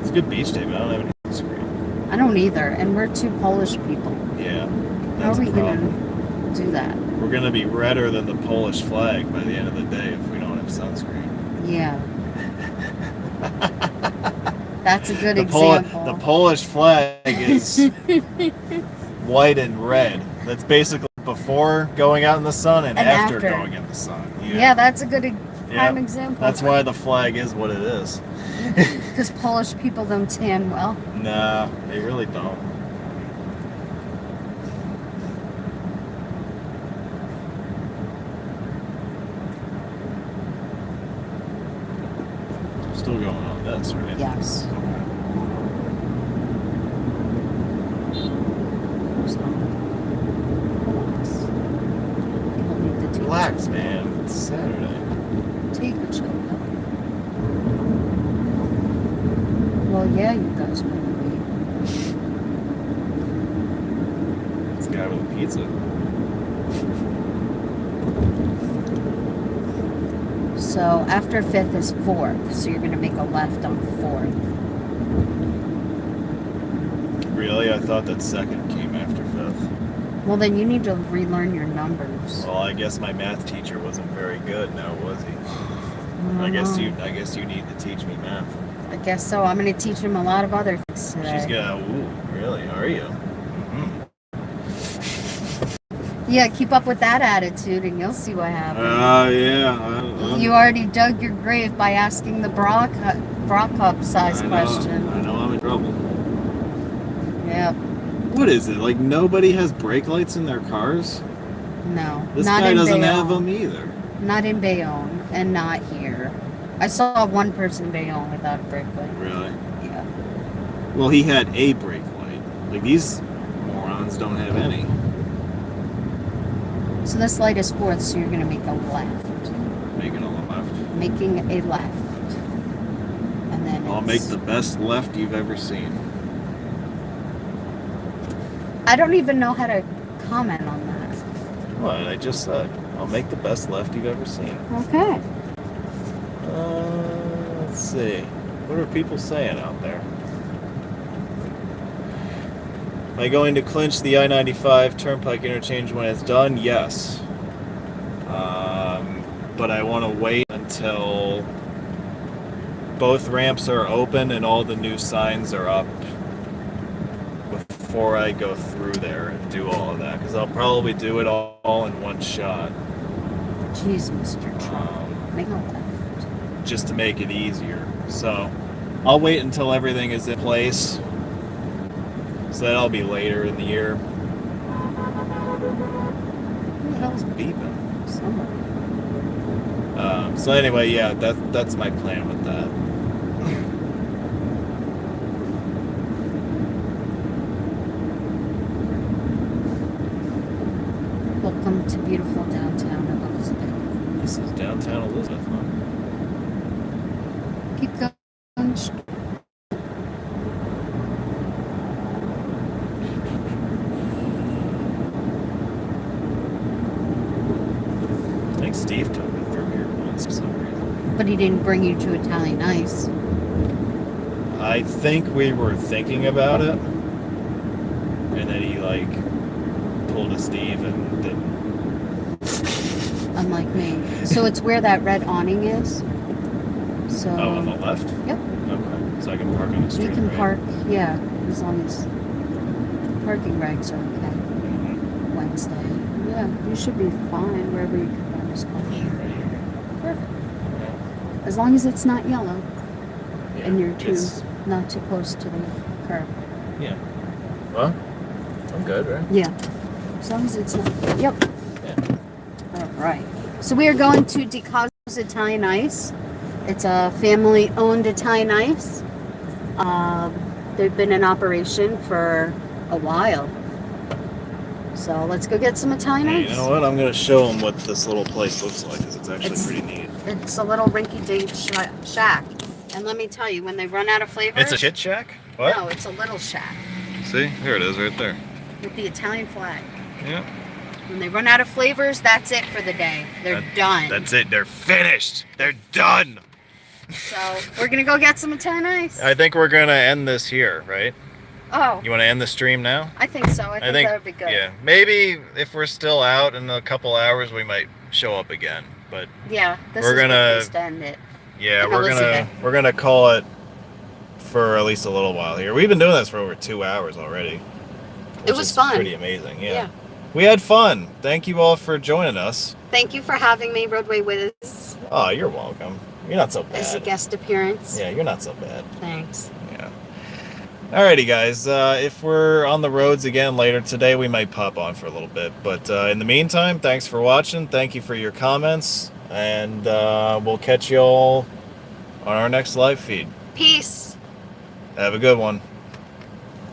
It's a good beach day, but I don't have any screen. I don't either, and we're two Polish people. Yeah. How That's are we a problem. gonna do that? We're gonna be redder than the Polish flag by the end of the day if we don't have sunscreen. Yeah. That's a good The example. Polish flag is white and red. That's basically before going out in the sun and after going in the sun. Yeah, that's a good prime Yeah. example. That's why the flag is what it is. Because Polish people don't tan well. Nah, they really don't. Still going on this, right? Yes. Okay. People need to take Relax, man. It's Saturday. Take a chill pill. Well, yeah, you guys might be. This guy with a pizza. So after 5th is 4th, so you're going to make a left on 4th. Really? I thought that second came after fifth. Well, then you need to relearn your numbers. Well, I guess my math teacher wasn't very good now, was he? I guess you need to teach me math. I guess so. I'm going to teach him a lot of other things today. She's gonna, ooh, really? Are you? Mm-hmm. Yeah, keep up with that attitude and you'll see what happens. Yeah. You already dug your grave by asking the bra cup size question. I know I'm in trouble. Yep. What is it? Like nobody has brake lights in their cars? No. This not guy in doesn't Bayonne. have them either. Not in Bayonne and not here. I saw one person in Bayonne without a brake light. Really? Yeah. Well, he had a brake light. Like these morons don't have any. So this light is 4th, so you're going to make a left. Making a left. Making a left. And then I'll make the best left you've ever seen. I don't even know how to comment on that. What I just said. I'll make the best left you've ever seen. Okay. Let's see. What are people saying out there? Am I going to clinch the I-95 turnpike interchange when it's done? Yes. But I want to wait until both ramps are open and all the new signs are up before I go through there and do all of that. Because I'll probably do it all in one shot. Jeez, Mr. Trump. Make a left. Just to make it easier. So I'll wait until everything is in place. So that'll be later in the year. Who the hell's beeping? Somewhere. So anyway, yeah, that's my plan with that. beautiful downtown of Elizabeth. This is downtown Elizabeth, huh? Keep going. I think Steve took me through here once for some reason. But he didn't bring you to Italian Ice. I think we were thinking about it, and then he like pulled a Steve and didn't. Unlike me. So it's where that red awning is. So Oh, on the left? Yep. Okay. So I can park on the street. You can right? park, yeah, as long as parking regs are okay. Mhm. Wednesday. Yeah, you should be fine wherever you can find a spot. Right here. Perfect. As long as it's not yellow Yeah. and you're It's- not too close to the curb. Yeah. Well, I'm good, right? Yeah. As long as it's not. Yep. Yeah. All right. So we are going to DeCosta's Italian Ice. It's a family-owned Italian Ice. They've been in operation for a while. So let's go get some Italian Hey, Ice. you know what? I'm gonna show them what this little place looks like, because it's actually It's- pretty neat. It's a little rinky-dink shack. And let me tell you, when they run out of flavors... It's a shit shack? What? No, it's a little shack See? Here it is right there. with the Italian flag. Yeah. When they run out of flavors, that's it for the day. They're done. That's it. They're finished. They're done. So we're going to go get some Italian Ice. I think we're gonna end this here, right? Oh, You want to end the stream now? I think so. I think that would be good. Yeah. Maybe if we're still out in a couple hours, we might show up again. But Yeah, this We're is gonna- a place to end it. yeah, In we're Elizabeth. gonna call it for at least a little while here. We've been doing this for over 2 hours already. It which was is fun. Pretty amazing. Yeah. Yeah. We had fun. Thank you all for joining us. Thank you for having me, Roadway Wiz, Oh, you're welcome. You're not so as a bad. guest appearance. Yeah, you're not so bad. Thanks. Yeah. Alrighty, guys. If we're on the roads again later today, we might pop on for a little bit. But in the meantime, thanks for watching. Thank you for your comments. And we'll catch you all on our next live feed. Peace. Have a good one.